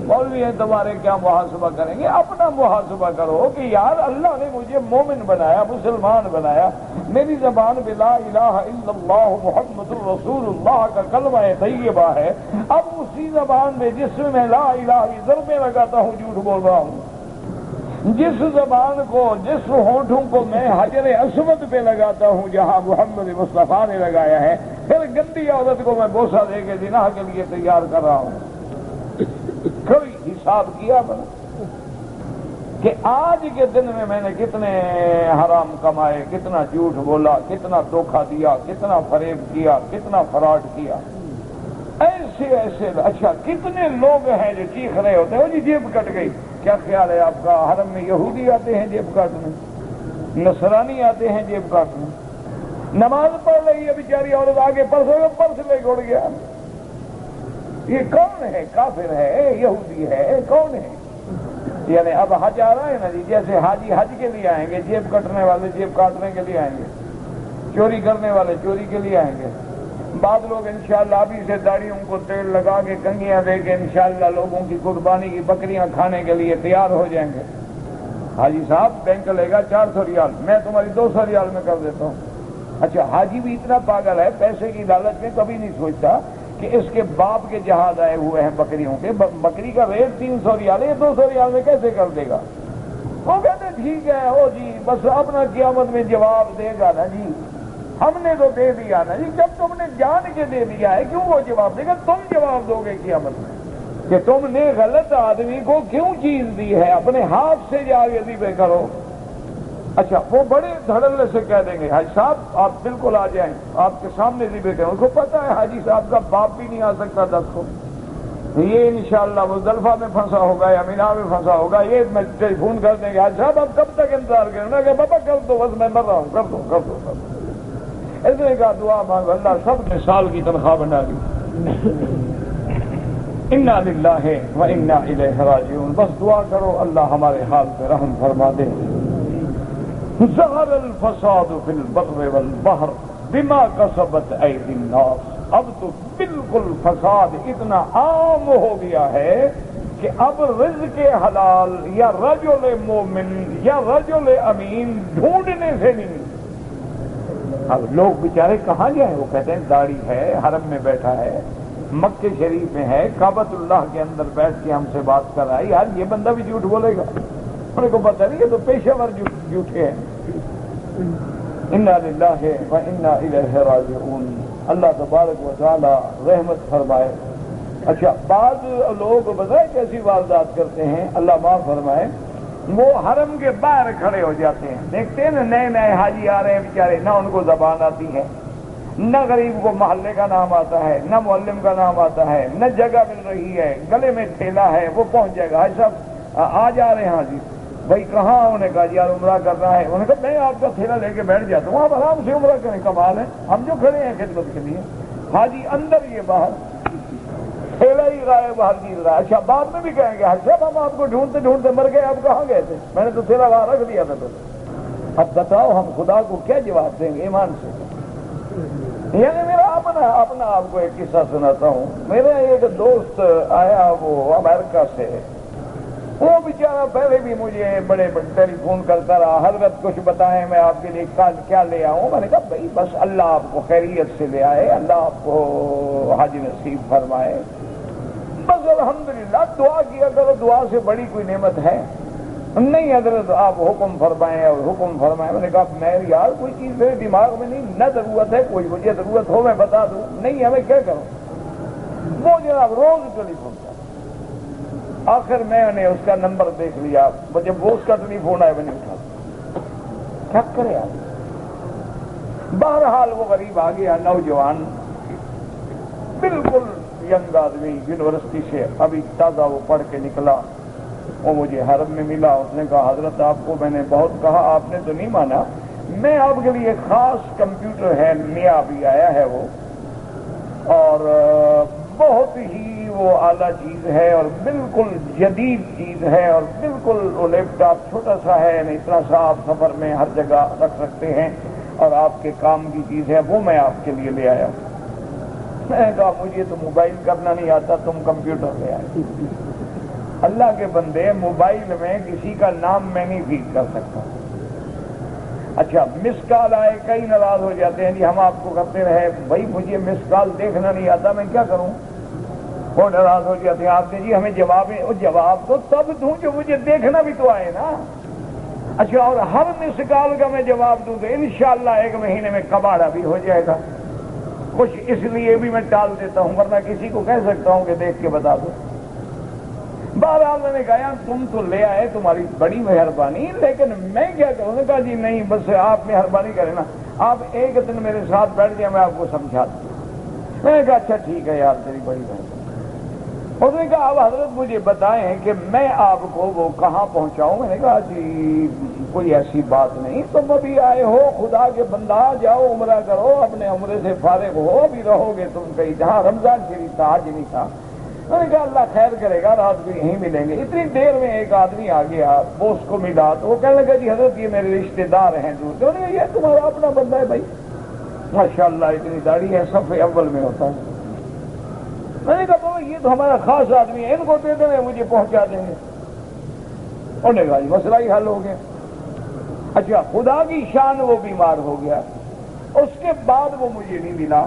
مولوی ہیں تمہارے کیا محاسبہ کریں گے، اپنا محاسبہ کرو کہ یار اللہ نے مجھے مومن بنایا، مسلمان بنایا، میری زبان پہ لا الہ الا اللہ محمد الرسول اللہ کا کلمہ طیبہ ہے، اب اسی زبان میں جس میں لا الہ ضربیں لگاتا ہوں جھوٹ بول رہا ہوں، جس زبان کو، جس ہونٹوں کو میں حجر اسود پہ لگاتا ہوں جہاں محمد مصطفیٰ نے لگایا ہے، پھر گندی عورت کو میں بوسہ دے کے زنا کے لیے تیار کر رہا ہوں۔ کوئی حساب کیا بنا کہ آج کے دن میں نے کتنے حرام کمائے، کتنا جھوٹ بولا، کتنا دھوکہ دیا، کتنا فریب کیا، کتنا فراڈ کیا، ایسے ایسے۔ اچھا کتنے لوگ ہیں جو چیخ رہے ہوتے ہیں جی جیب کٹ گئی، کیا خیال ہے آپ کا؟ حرم میں یہودی آتے ہیں جیب کاٹنے، نصرانی آتے ہیں جیب کاٹنے، نماز پڑھ رہی ہے بیچاری عورت آگے پرس لے کے اڑ گیا، یہ کون ہے؟ کافر ہے، یہودی ہے، کون ہے؟ یعنی اب حج آ رہا ہے نا جی، جیسے حاجی حج کے لیے آئیں گے، جیب کٹنے والے جیب کاٹنے کے لیے آئیں گے، چوری کرنے والے چوری کے لیے آئیں گے، بعض لوگ انشاءاللہ ابھی سے داڑھیوں کو تیل لگا کے کنگیاں دے کے انشاءاللہ لوگوں کی قربانی کی بکریاں کھانے کے لیے تیار ہو جائیں گے۔ حاجی صاحب بینک لے گا 400 ریال، میں تمہاری 200 ریال میں کر دیتا ہوں۔ اچھا حاجی بھی اتنا پاگل ہے، پیسے کی لالچ میں کبھی نہیں سوچتا کہ اس کے باپ کے جہاز آئے ہوئے ہیں بکریوں کے، بکری کا ریٹ 300 ریال ہے، 200 ریال میں کیسے کر دے گا؟ وہ کہتے ٹھیک ہے او جی، بس اپنا قیامت میں جواب دے گا نا جی، ہم نے تو دے دیا نا جی، جب تم نے جان کے دے دیا ہے، کیوں وہ جواب دے گا؟ تم جواب دو گے قیامت میں کہ تم نے غلط آدمی کو کیوں چیز دی ہے، اپنے ہاتھ سے جا کے ذبح کرو۔ اچھا، وہ بڑے دھڑلے سے کہہ دیں گے حاجی صاحب آپ بالکل آ جائیں، آپ کے سامنے ذبح کریں۔ ان کو پتا ہے حاجی صاحب کا باپ بھی نہیں آ سکتا 10 کو، یہ انشاءاللہ مزدلفہ میں پھنسا ہوگا یا مینا میں پھنسا ہوگا، یہ میں ٹیلی فون کر دیں گے حاجی صاحب آپ کب تک انتظار کریں گے کہ بابا کر دو، بس میں مر رہا ہوں، کر دو کر دو کر دو۔ اس نے کہا دعا مانگ، اللہ سب نے سال کی تنخواہ بنا لی۔ انا للہ و انا الیہ راجعون، بس دعا کرو اللہ ہمارے حال پہ رحم فرما دے۔ ظہر الفساد فی البر والبحر بما کسبت ایدی الناس، اب تو بالکل فساد اتنا عام ہو گیا ہے کہ اب رزق حلال یا رجل مومن یا رجل امین ڈھونڈنے سے نہیں۔ اب لوگ بیچارے کہاں جائیں؟ وہ کہتے ہیں داڑھی ہے، حرم میں بیٹھا ہے، مکے شریف میں ہے، کعبۃ اللہ کے اندر بیٹھ کے ہم سے بات کر رہا ہے، یار یہ بندہ بھی جھوٹ بولے گا؟ ان کو پتہ نہیں، یہ تو پیشہ ور جھوٹے ہیں۔ انا للہ و انا الیہ راجعون، اللہ تبارک و تعالی رحمت فرمائے۔ اچھا، بعض لوگ بتائیں کیسی واردات کرتے ہیں، اللہ معاف فرمائے، وہ حرم کے باہر کھڑے ہو جاتے ہیں، دیکھتے ہیں نا نئے نئے حاجی آ رہے ہیں بیچارے، نہ ان کو زبان آتی ہے، نہ غریب کو محلے کا نام آتا ہے، نہ معلم کا نام آتا ہے، نہ جگہ مل رہی ہے، گلے میں تھیلا ہے، وہ پہنچ جائے گا حاجی صاحب آ جا رہے ہیں حاجی بھائی کہاں؟ انہوں نے کہا یار عمرہ کرنا ہے۔ انہوں نے کہا میں آپ کا تھیلا لے کے بیٹھ جاتا ہوں، آپ آرام سے عمرہ کریں، کمال ہے، ہم جو کھڑے ہیں خدمت کے لیے۔ حاجی اندر یہ باہر تھیلا ہی رہا ہے، باہر جیل رہا ہے۔ اچھا، بعد میں بھی کہیں گے حاجی صاحب ہم آپ کو ڈھونڈتے ڈھونڈتے مر گئے، آپ کہاں گئے تھے؟ میں نے تو تھیلا وہاں رکھ دیا تھا۔ تو اب بتاؤ ہم خدا کو کیا جواب دیں گے ایمان سے؟ یعنی میرا اپنا آپ کو ایک قصہ سناتا ہوں۔ میرا ایک دوست آیا، وہ امریکہ سے، وہ بیچارہ پہلے بھی مجھے بڑے ٹیلی فون کرتا رہا، حضرت کچھ بتائیں میں آپ کے لیے کیا لے آؤں؟ میں نے کہا بھائی بس اللہ آپ کو خیریت سے لے آئے، اللہ آپ کو حج نصیب فرمائے، بس الحمدللہ دعا کیا کرو، دعا سے بڑی کوئی نعمت ہے نہیں حضرت، آپ حکم فرمائیں اور حکم فرمائیں۔ میں نے کہا میں یار کوئی چیز میرے دماغ میں نہیں، نہ ضرورت ہے، کوئی مجھے ضرورت ہو میں بتا دوں، نہیں ہمیں کیا کروں؟ وہ جناب روز ٹیلی فون کرتا، آخر میں نے اس کا نمبر دیکھ لیا، جب وہ اس کا ٹیلی فون آیا میں نے اٹھا، کیا کرے آپ؟ بہرحال وہ غریب آ گیا، نوجوان بالکل ینگ آدمی، یونیورسٹی سے ابھی تازہ وہ پڑھ کے نکلا، وہ مجھے حرم میں ملا۔ اس نے کہا حضرت آپ کو میں نے بہت کہا، آپ نے تو نہیں مانا، میں آپ کے لیے خاص کمپیوٹر ہے نیا بھی آیا ہے وہ، اور بہت ہی وہ اعلیٰ چیز ہے اور بالکل جدید چیز ہے، اور بالکل وہ لیپ ٹاپ چھوٹا سا ہے، اتنا سا آپ سفر میں ہر جگہ رکھ سکتے ہیں اور آپ کے کام کی چیز ہے، وہ میں آپ کے لیے لے آیا۔ میں نے کہا مجھے تو موبائل کرنا نہیں آتا، تم کمپیوٹر لے آئے۔ اللہ کے بندے، موبائل میں کسی کا نام میں نہیں فیڈ کر سکتا۔ اچھا، مس کال آئے، کئی ناراض ہو جاتے ہیں جی ہم آپ کو کرتے رہے، بھائی مجھے مس کال دیکھنا نہیں آتا، میں کیا کروں؟ وہ ناراض ہو جاتے ہیں، آپ نے جی ہمیں جواب تو تب دوں جو مجھے دیکھنا بھی تو آئے نا۔ اچھا، اور ہر مس کال کا میں جواب دوں تو انشاءاللہ 1 مہینے میں کباڑا بھی ہو جائے گا۔ کچھ اس لیے بھی میں ٹال دیتا ہوں، ورنہ کسی کو کہہ سکتا ہوں کہ دیکھ کے بتا دو۔ بہرحال میں نے کہا یار تم تو لے آئے، تمہاری بڑی مہربانی، لیکن میں کیا کروں؟ نے کہا جی نہیں، بس آپ مہربانی کریں نا، آپ ایک دن میرے ساتھ بیٹھ جائیں، میں آپ کو سمجھا دوں۔ میں نے کہا اچھا ٹھیک ہے یار، تیری بڑی مہربانی۔ اس نے کہا اب حضرت مجھے بتائیں کہ میں آپ کو وہ کہاں پہنچاؤں؟ میں نے کہا جی کوئی ایسی بات نہیں، تم ابھی آئے ہو، خدا کے بندہ، جاؤ عمرہ کرو، اپنے عمرے سے فارغ ہو، ابھی رہو گے تم کہیں، جہاں رمضان شریف تھا آج نہیں تھا۔ میں نے کہا اللہ خیر کرے گا، رات کو یہیں ملیں گے۔ اتنی دیر میں ایک آدمی آ گیا، وہ اس کو ملا تو وہ کہنے لگا جی حضرت یہ میرے رشتے دار ہیں دور سے۔ انہوں نے کہا یہ تمہارا اپنا بندہ ہے بھائی، ماشاءاللہ اتنی داڑھی ہے، صف اول میں ہوتا ہے۔ میں نے کہا بابا یہ تو ہمارا خاص آدمی ہے، ان کو دے دیں مجھے پہنچا دیں گے۔ انہوں نے کہا جی مسئلہ ہی حل ہو گیا۔ اچھا، خدا کی شان وہ بیمار ہو گیا، اس کے بعد وہ مجھے نہیں ملا۔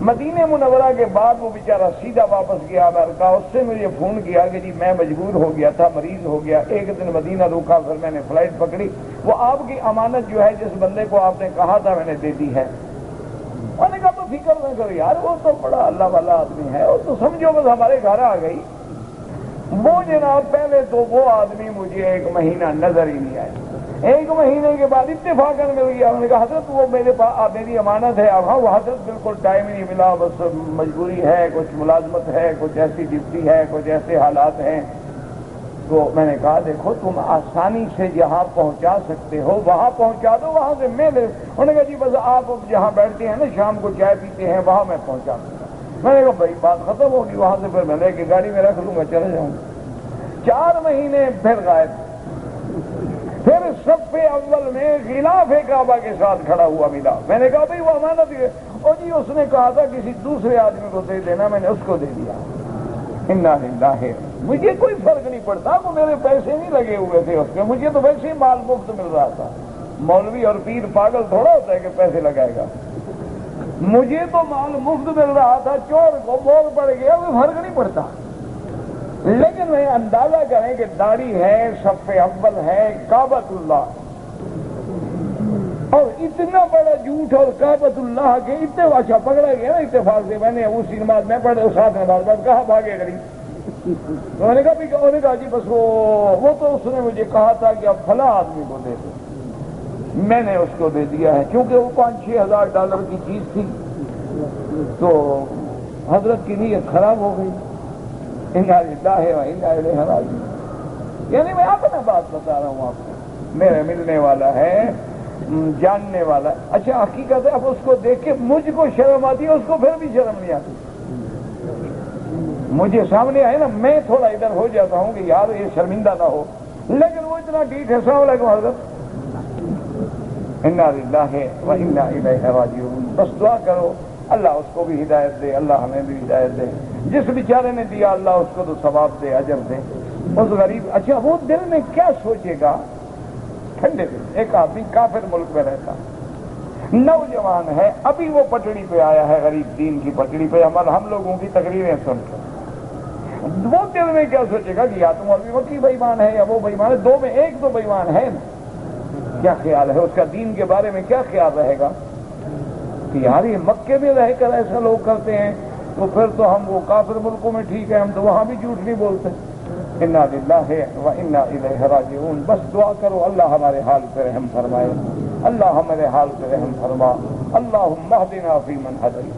مدینہ منورہ کے بعد وہ بیچارہ سیدھا واپس گیا امریکہ۔ اس سے مجھے فون کیا کہ جی میں مجبور ہو گیا تھا، مریض ہو گیا، ایک دن مدینہ رکا، پھر میں نے فلائٹ پکڑی، وہ آپ کی امانت جو ہے جس بندے کو آپ نے کہا تھا میں نے دے دی ہے۔ انہوں نے کہا تو فکر نہ کرو یار، وہ تو بڑا اللہ والا آدمی ہے، وہ تو سمجھو بس ہمارے گھر آ گئی۔ وہ جناب پہلے تو وہ آدمی مجھے 1 مہینہ نظر ہی نہیں آیا، 1 مہینے کے بعد اتفاقاً مل گیا۔ انہوں نے کہا حضرت وہ میرے پاس میری امانت ہے۔ اب ہاں وہ حضرت بالکل ٹائم ہی نہیں ملا، بس مجبوری ہے، کچھ ملازمت ہے، کچھ ایسی ڈیوٹی ہے، کچھ ایسے حالات ہیں۔ تو میں نے کہا دیکھو تم آسانی سے جہاں پہنچا سکتے ہو وہاں پہنچا دو، وہاں سے میں لے۔ انہوں نے کہا جی بس آپ جہاں بیٹھتے ہیں نا شام کو چائے پیتے ہیں وہاں میں پہنچا دوں گا۔ میں نے کہا بھائی بات ختم ہوگی، وہاں سے پھر میں لے کے گاڑی میں رکھ لوں گا، چلے جاؤں گا۔ 4 مہینے پھر غائب، پھر صف اول میں خلاف کعبہ کے ساتھ کھڑا ہوا ملا۔ میں نے کہا بھائی وہ امانت ہے، اور جی اس نے کہا تھا کسی دوسرے آدمی کو دے دینا، میں نے اس کو دے دیا۔ انا للہ، مجھے کوئی فرق نہیں پڑتا، وہ میرے پیسے نہیں لگے ہوئے تھے اس میں، مجھے تو ویسے ہی مال مفت مل رہا تھا۔ مولوی اور پیر پاگل تھوڑا ہوتا ہے کہ پیسے لگائے گا، مجھے تو مال مفت مل رہا تھا، چور کو بول پڑ گیا، کوئی فرق نہیں پڑتا۔ لیکن میں اندازہ کریں کہ داڑھی ہے، صف اول ہے، کعبۃ اللہ، اور اتنا بڑا جھوٹ، اور کعبۃ اللہ کے اتنے اچھا پکڑا گیا نا اتفاق سے۔ میں نے اسی نماز میں پڑھے، اس ساتھ نماز بعد کہاں بھاگے غریب؟ میں نے کہا انہوں نے کہا جی بس وہ تو اس نے مجھے کہا تھا کہ اب فلاں آدمی کو دے دو، میں نے اس کو دے دیا ہے، کیونکہ وہ $5,000-6,000 کی چیز تھی، تو حضرت کی نیت خراب ہو گئی۔ انا للہ و انا الیہ راجعون۔ یعنی میں اپنا بات بتا رہا ہوں آپ کو، میرے ملنے والا ہے، جاننے والا ہے۔ اچھا حقیقت ہے اب اس کو دیکھ کے مجھ کو شرم آتی ہے، اس کو پھر بھی شرم نہیں آتی۔ مجھے سامنے آئے نا میں تھوڑا ادھر ہو جاتا ہوں کہ یار یہ شرمندہ نہ ہو، لیکن وہ اتنا ڈیٹ ہے۔ السلام علیکم حضرت، انا للہ و انا الیہ راجعون۔ بس دعا کرو اللہ اس کو بھی ہدایت دے، اللہ ہمیں بھی ہدایت دے۔ جس بیچارے نے دیا اللہ اس کو تو ثواب دے، اجر دے۔ اس غریب، اچھا وہ دل میں کیا سوچے گا؟ ٹھنڈے دل ایک آدمی کافر ملک میں رہتا، نوجوان ہے، ابھی وہ پٹڑی پہ آیا ہے، غریب دین کی پٹڑی پہ، ہم لوگوں کی تقریریں سن کر وہ دل میں کیا سوچے گا کہ یا تو مولوی وکی بے ایمان ہے یا وہ بے ایمان ہے، دو میں ایک تو بے ایمان ہے نا۔ کیا خیال ہے اس کا دین کے بارے میں؟ کیا خیال رہے گا کہ یار یہ مکے میں رہ کر ایسا لوگ کرتے ہیں تو پھر تو ہم وہ کافر ملکوں میں ٹھیک ہے، ہم تو وہاں بھی جھوٹ نہیں بولتے۔ انا للہ و انا الیہ راجعون۔ بس دعا کرو اللہ ہمارے حال پہ رحم فرمائے، اللہ ہمارے حال پہ رحم فرما۔ اللہم اہدنا فیمن ہدیت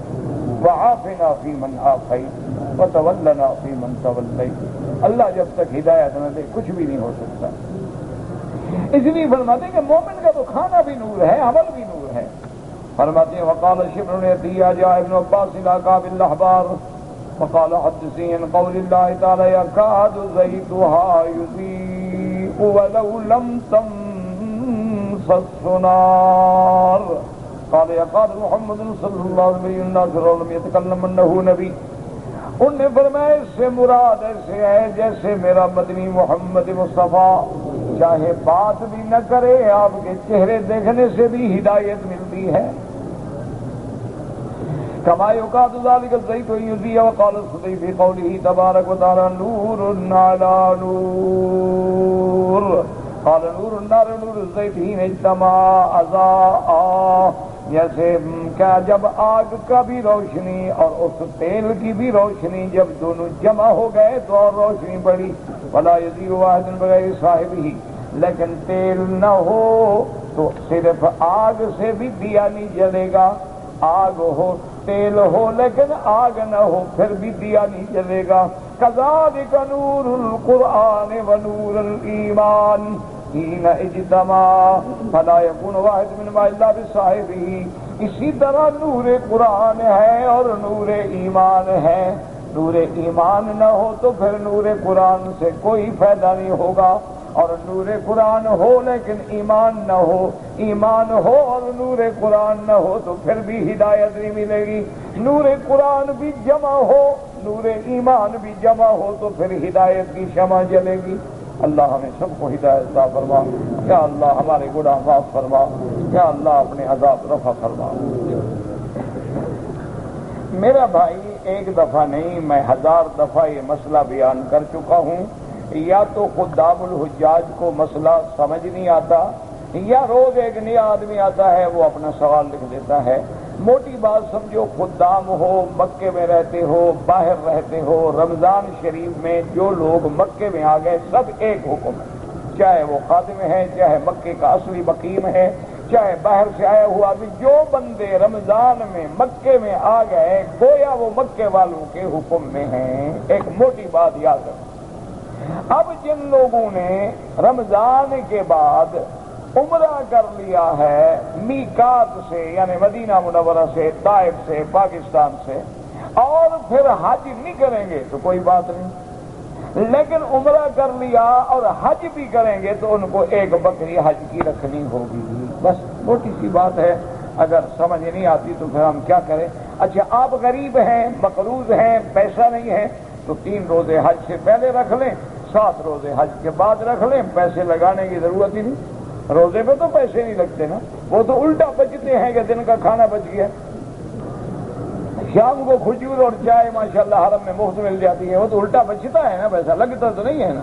وعافنا فیمن عافیت وتولنا فیمن تولیت۔ اللہ جب تک ہدایت نہ دے کچھ بھی نہیں ہو سکتا۔ اس لیے فرماتے ہیں کہ مومن کا تو کھانا بھی نور ہے، عمل بھی نور ہے۔ فرماتے ہیں وقال شبر دیا جاء ابن عباس الى كعب الاحبار وقال حدثني عن قول الله تعالى يكاد زيتها يضيء ولو لم تمسسه نار قال يقال محمد صلى الله عليه وسلم الناس ولم يتكلم انه نبي۔ انہوں نے فرمایا اس سے مراد ایسے ہے جیسے میرا مدنی محمد مصطفیٰ چاہے بات بھی نہ کرے، آپ کے چہرے دیکھنے سے بھی ہدایت ملتی ہے۔ كما يقال ذلك الزيت يضيء وقال الصديق في قوله تبارك وتعالى نور على نور قال نور النار نور الزيت حين اجتمع اضاء۔ جیسے کیا جب آگ کا بھی روشنی اور اس تیل کی بھی روشنی جب دونوں جمع ہو گئے تو اور روشنی بڑھی۔ ولا يضيء واحد بغير صاحبه، لیکن تیل نہ ہو تو صرف آگ سے بھی دیا نہیں جلے گا، آگ ہو تیل ہو لیکن آگ نہ ہو پھر بھی دیا نہیں جلے گا۔ کذالک نور القرآن ونور الایمان حین اجتماع فلا یکون واحد منہما الا بصاحبہ۔ اسی طرح نور قرآن ہے اور نور ایمان ہے، نور ایمان نہ ہو تو پھر نور قرآن سے کوئی فائدہ نہیں ہوگا، اور نور قرآن ہو لیکن ایمان نہ ہو، ایمان ہو اور نور قرآن نہ ہو تو پھر بھی ہدایت نہیں ملے گی۔ نور قرآن بھی جمع ہو، نور ایمان بھی جمع ہو تو پھر ہدایت کی شمع جلے گی۔ اللہ ہمیں سب کو ہدایت عطا فرما، یا اللہ ہمارے گناہ معاف فرما، یا اللہ اپنے عذاب رفع فرما۔ میرا بھائی ایک دفعہ نہیں میں 1000 دفعہ یہ مسئلہ بیان کر چکا ہوں، یا تو خدام الحجاج کو مسئلہ سمجھ نہیں آتا، یا روز ایک نیا آدمی آتا ہے وہ اپنا سوال لکھ دیتا ہے۔ موٹی بات سمجھو، خدام ہو، مکے میں رہتے ہو، باہر رہتے ہو، رمضان شریف میں جو لوگ مکے میں آ گئے سب ایک حکم ہے، چاہے وہ خادم ہے، چاہے مکے کا اصلی مقیم ہے، چاہے باہر سے آیا ہوا بھی، جو بندے رمضان میں مکے میں آ گئے گویا وہ مکے والوں کے حکم میں ہیں۔ ایک موٹی بات یاد رکھو۔ اب جن لوگوں نے رمضان کے بعد عمرہ کر لیا ہے میقات سے، یعنی مدینہ منورہ سے، طائف سے، پاکستان سے، اور پھر حج نہیں کریں گے تو کوئی بات نہیں، لیکن عمرہ کر لیا اور حج بھی کریں گے تو ان کو ایک بکری حج کی رکھنی ہوگی۔ بس موٹی سی بات ہے، اگر سمجھ نہیں آتی تو پھر ہم کیا کریں؟ اچھا آپ غریب ہیں، مقروض ہیں، پیسہ نہیں ہے تو 3 روزے حج سے پہلے رکھ لیں، 7 روزے حج کے بعد رکھ لیں، پیسے لگانے کی ضرورت ہی نہیں۔ روزے پہ تو پیسے نہیں لگتے نا، وہ تو الٹا بچتے ہیں کہ دن کا کھانا بچ گیا، شام کو کھجور اور چائے ماشاءاللہ حرم میں مفت مل جاتی ہے، وہ تو الٹا بچتا ہے نا، پیسہ لگتا تو نہیں ہے نا۔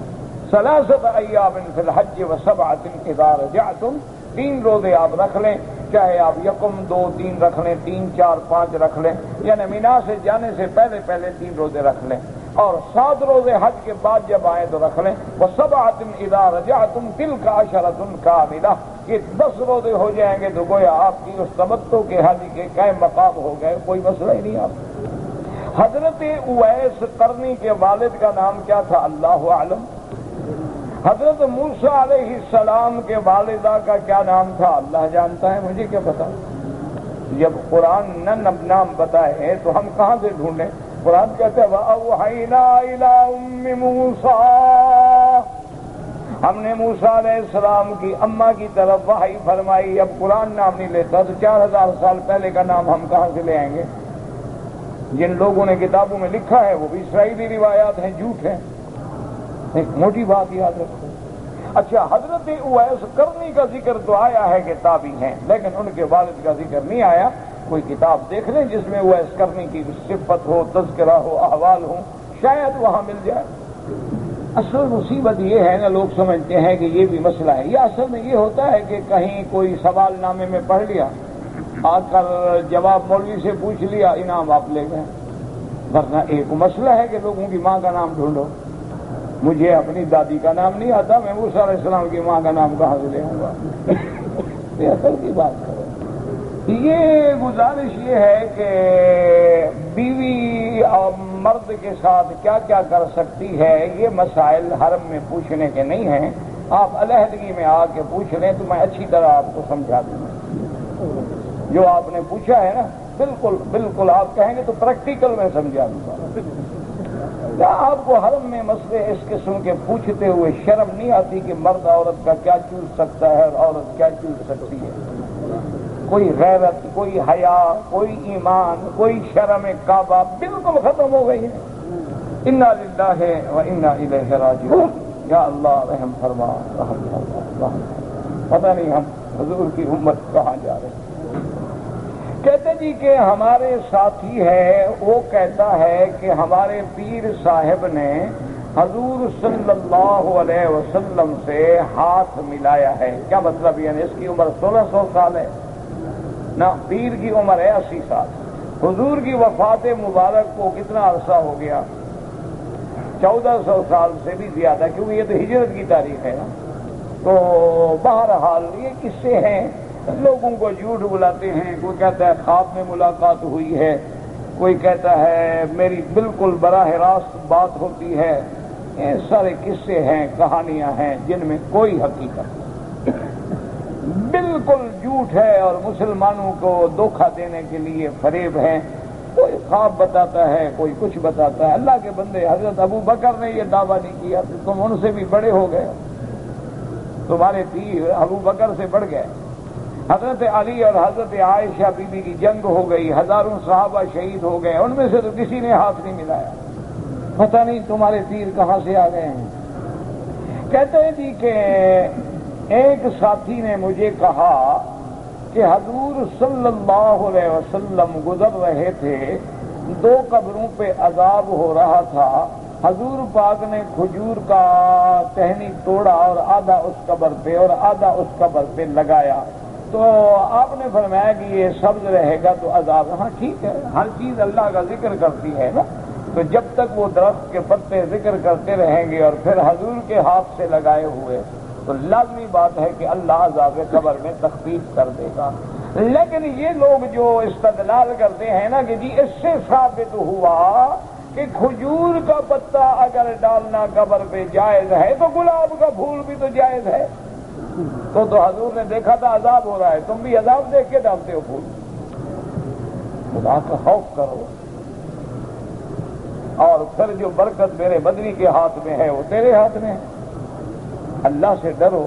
3 ایام فی الحج و7 اذا رجعتم، 3 روزے آپ رکھ لیں، چاہے آپ 1، 2، 3 رکھ لیں، 3، 4، 5 رکھ لیں، یعنی مینا سے جانے سے پہلے 3 روزے رکھ لیں، اور 7 روزے حج کے بعد جب آئیں تو رکھ لیں۔ وَسَبْعَةٍ إِذَا رَجَعْتُمْ تِلْكَ عَشَرَةٌ كَامِلَةٌ، یہ 10 روزے ہو جائیں گے تو گویا آپ کی اس تمتع کے حج کے قائم مقام ہو گئے، کوئی مسئلہ ہی نہیں آپ۔ حضرت اویس قرنی کے والد کا نام کیا تھا؟ اللہ اعلم۔ حضرت موسیٰ علیہ السلام کے والدہ کا کیا نام تھا؟ اللہ جانتا ہے، مجھے کیا پتا۔ جب قرآن نہ نام بتائے تو ہم کہاں سے ڈھونڈیں؟ قرآن کہتے ہیں وَأَوْحَيْنَا إِلَىٰ أُمِّ مُوسَىٰ، ہم نے موسیٰ علیہ السلام کی اماں کی طرف وحی فرمائی۔ اب قرآن نام نہیں لیتا تو 4000 سال پہلے کا نام ہم کہاں سے لے آئیں گے؟ جن لوگوں نے کتابوں میں لکھا ہے وہ بھی اسرائیلی روایات ہیں، جھوٹ ہیں۔ ایک موٹی بات یاد رکھو۔ اچھا حضرت اویس قرنی کا ذکر تو آیا ہے کہ تابعی ہیں، لیکن ان کے والد کا ذکر نہیں آیا۔ کوئی کتاب دیکھ لیں جس میں اویس قرنی کی صفت ہو، تذکرہ ہو، احوال ہو، شاید وہاں مل جائے۔ اصل مصیبت یہ ہے نا، لوگ سمجھتے ہیں کہ یہ بھی مسئلہ ہے، یہ اصل میں یہ ہوتا ہے کہ کہیں کوئی سوال نامے میں پڑھ لیا، آ کر جواب مولوی سے پوچھ لیا، انعام آپ لے گئے۔ ورنہ ایک مسئلہ ہے کہ لوگوں کی ماں کا نام ڈھونڈو۔ مجھے اپنی دادی کا نام نہیں آتا، میں موسیٰ علیہ السلام کی ماں کا نام کہاں سے لے آؤں گا؟ یہ اصل کی بات کرو۔ یہ گزارش یہ ہے کہ بیوی اور مرد کے ساتھ کیا کیا کر سکتی ہے، یہ مسائل حرم میں پوچھنے کے نہیں ہیں، آپ علیحدگی میں آ کے پوچھ لیں تو میں اچھی طرح آپ کو سمجھا دوں گا۔ جو آپ نے پوچھا ہے نا، بالکل بالکل آپ کہیں گے تو پریکٹیکل میں سمجھا دوں گا۔ کیا آپ کو حرم میں مسئلے اس قسم کے پوچھتے ہوئے شرم نہیں آتی کہ مرد عورت کا کیا چوز سکتا ہے اور عورت کیا چوز سکتی ہے؟ کوئی غیرت، کوئی حیا، کوئی ایمان، کوئی شرم کعبہ بالکل ختم ہو گئی ہے۔ انا للہ و انا الیہ راجعون۔ یا اللہ رحم فرما، رحم فرما، رحم فرما۔ پتہ نہیں ہم حضور کی امت کہاں جا رہے ہیں۔ کہتے جی کہ ہمارے ساتھی ہے، وہ کہتا ہے کہ ہمارے پیر صاحب نے حضور صلی اللہ علیہ وسلم سے ہاتھ ملایا ہے۔ کیا مطلب؟ یعنی اس کی عمر 1600 سال ہے نا، پیر کی عمر ہے 80 سال۔ حضور کی وفات مبارک کو کتنا عرصہ ہو گیا؟ 1400 سال سے بھی زیادہ، کیونکہ یہ تو ہجرت کی تاریخ ہے نا۔ تو بہرحال یہ قصے ہیں، لوگوں کو جھوٹ بلاتے ہیں۔ کوئی کہتا ہے خواب میں ملاقات ہوئی ہے، کوئی کہتا ہے میری بالکل براہ راست بات ہوتی ہے۔ یہ سارے قصے ہیں، کہانیاں ہیں جن میں کوئی حقیقت بالکل جھوٹ ہے، اور مسلمانوں کو دھوکہ دینے کے لیے فریب ہیں۔ کوئی خواب بتاتا ہے، کوئی کچھ بتاتا ہے۔ اللہ کے بندے، حضرت ابو بکر نے یہ دعویٰ نہیں کیا تو تم ان سے بھی بڑے ہو گئے، تمہارے تیر ابو بکر سے بڑھ گئے۔ حضرت علی اور حضرت عائشہ بی بی کی جنگ ہو گئی، ہزاروں صحابہ شہید ہو گئے، ان میں سے تو کسی نے ہاتھ نہیں ملایا۔ پتہ نہیں تمہارے تیر کہاں سے آ گئے ہیں۔ کہتے ہیں جی کہ ایک ساتھی نے مجھے کہا کہ حضور صلی اللہ علیہ وسلم گزر رہے تھے، 2 قبروں پہ عذاب ہو رہا تھا، حضور پاک نے کھجور کا ٹہنی توڑا اور آدھا اس قبر پہ اور آدھا اس قبر پہ لگایا۔ تو آپ نے فرمایا کہ یہ سبز رہے گا تو عذاب. ہاں ٹھیک ہے، ہر چیز اللہ کا ذکر کرتی ہے نا، تو جب تک وہ درخت کے پتے ذکر کرتے رہیں گے اور پھر حضور کے ہاتھ سے لگائے ہوئے تو لازمی بات ہے کہ اللہ عذاب قبر میں تخفیف کر دے گا. لیکن یہ لوگ جو استدلال کرتے ہیں نا کہ جی اس سے ثابت ہوا کہ کھجور کا پتا اگر ڈالنا قبر پہ جائز ہے تو گلاب کا پھول بھی تو جائز ہے. تو حضور نے دیکھا تھا عذاب ہو رہا ہے، تم بھی عذاب دیکھ کے ڈالتے ہو پھول. خدا کا خوف کرو اور پھر جو برکت میرے بدنی کے ہاتھ میں ہے وہ تیرے ہاتھ میں ہے. اللہ سے ڈرو.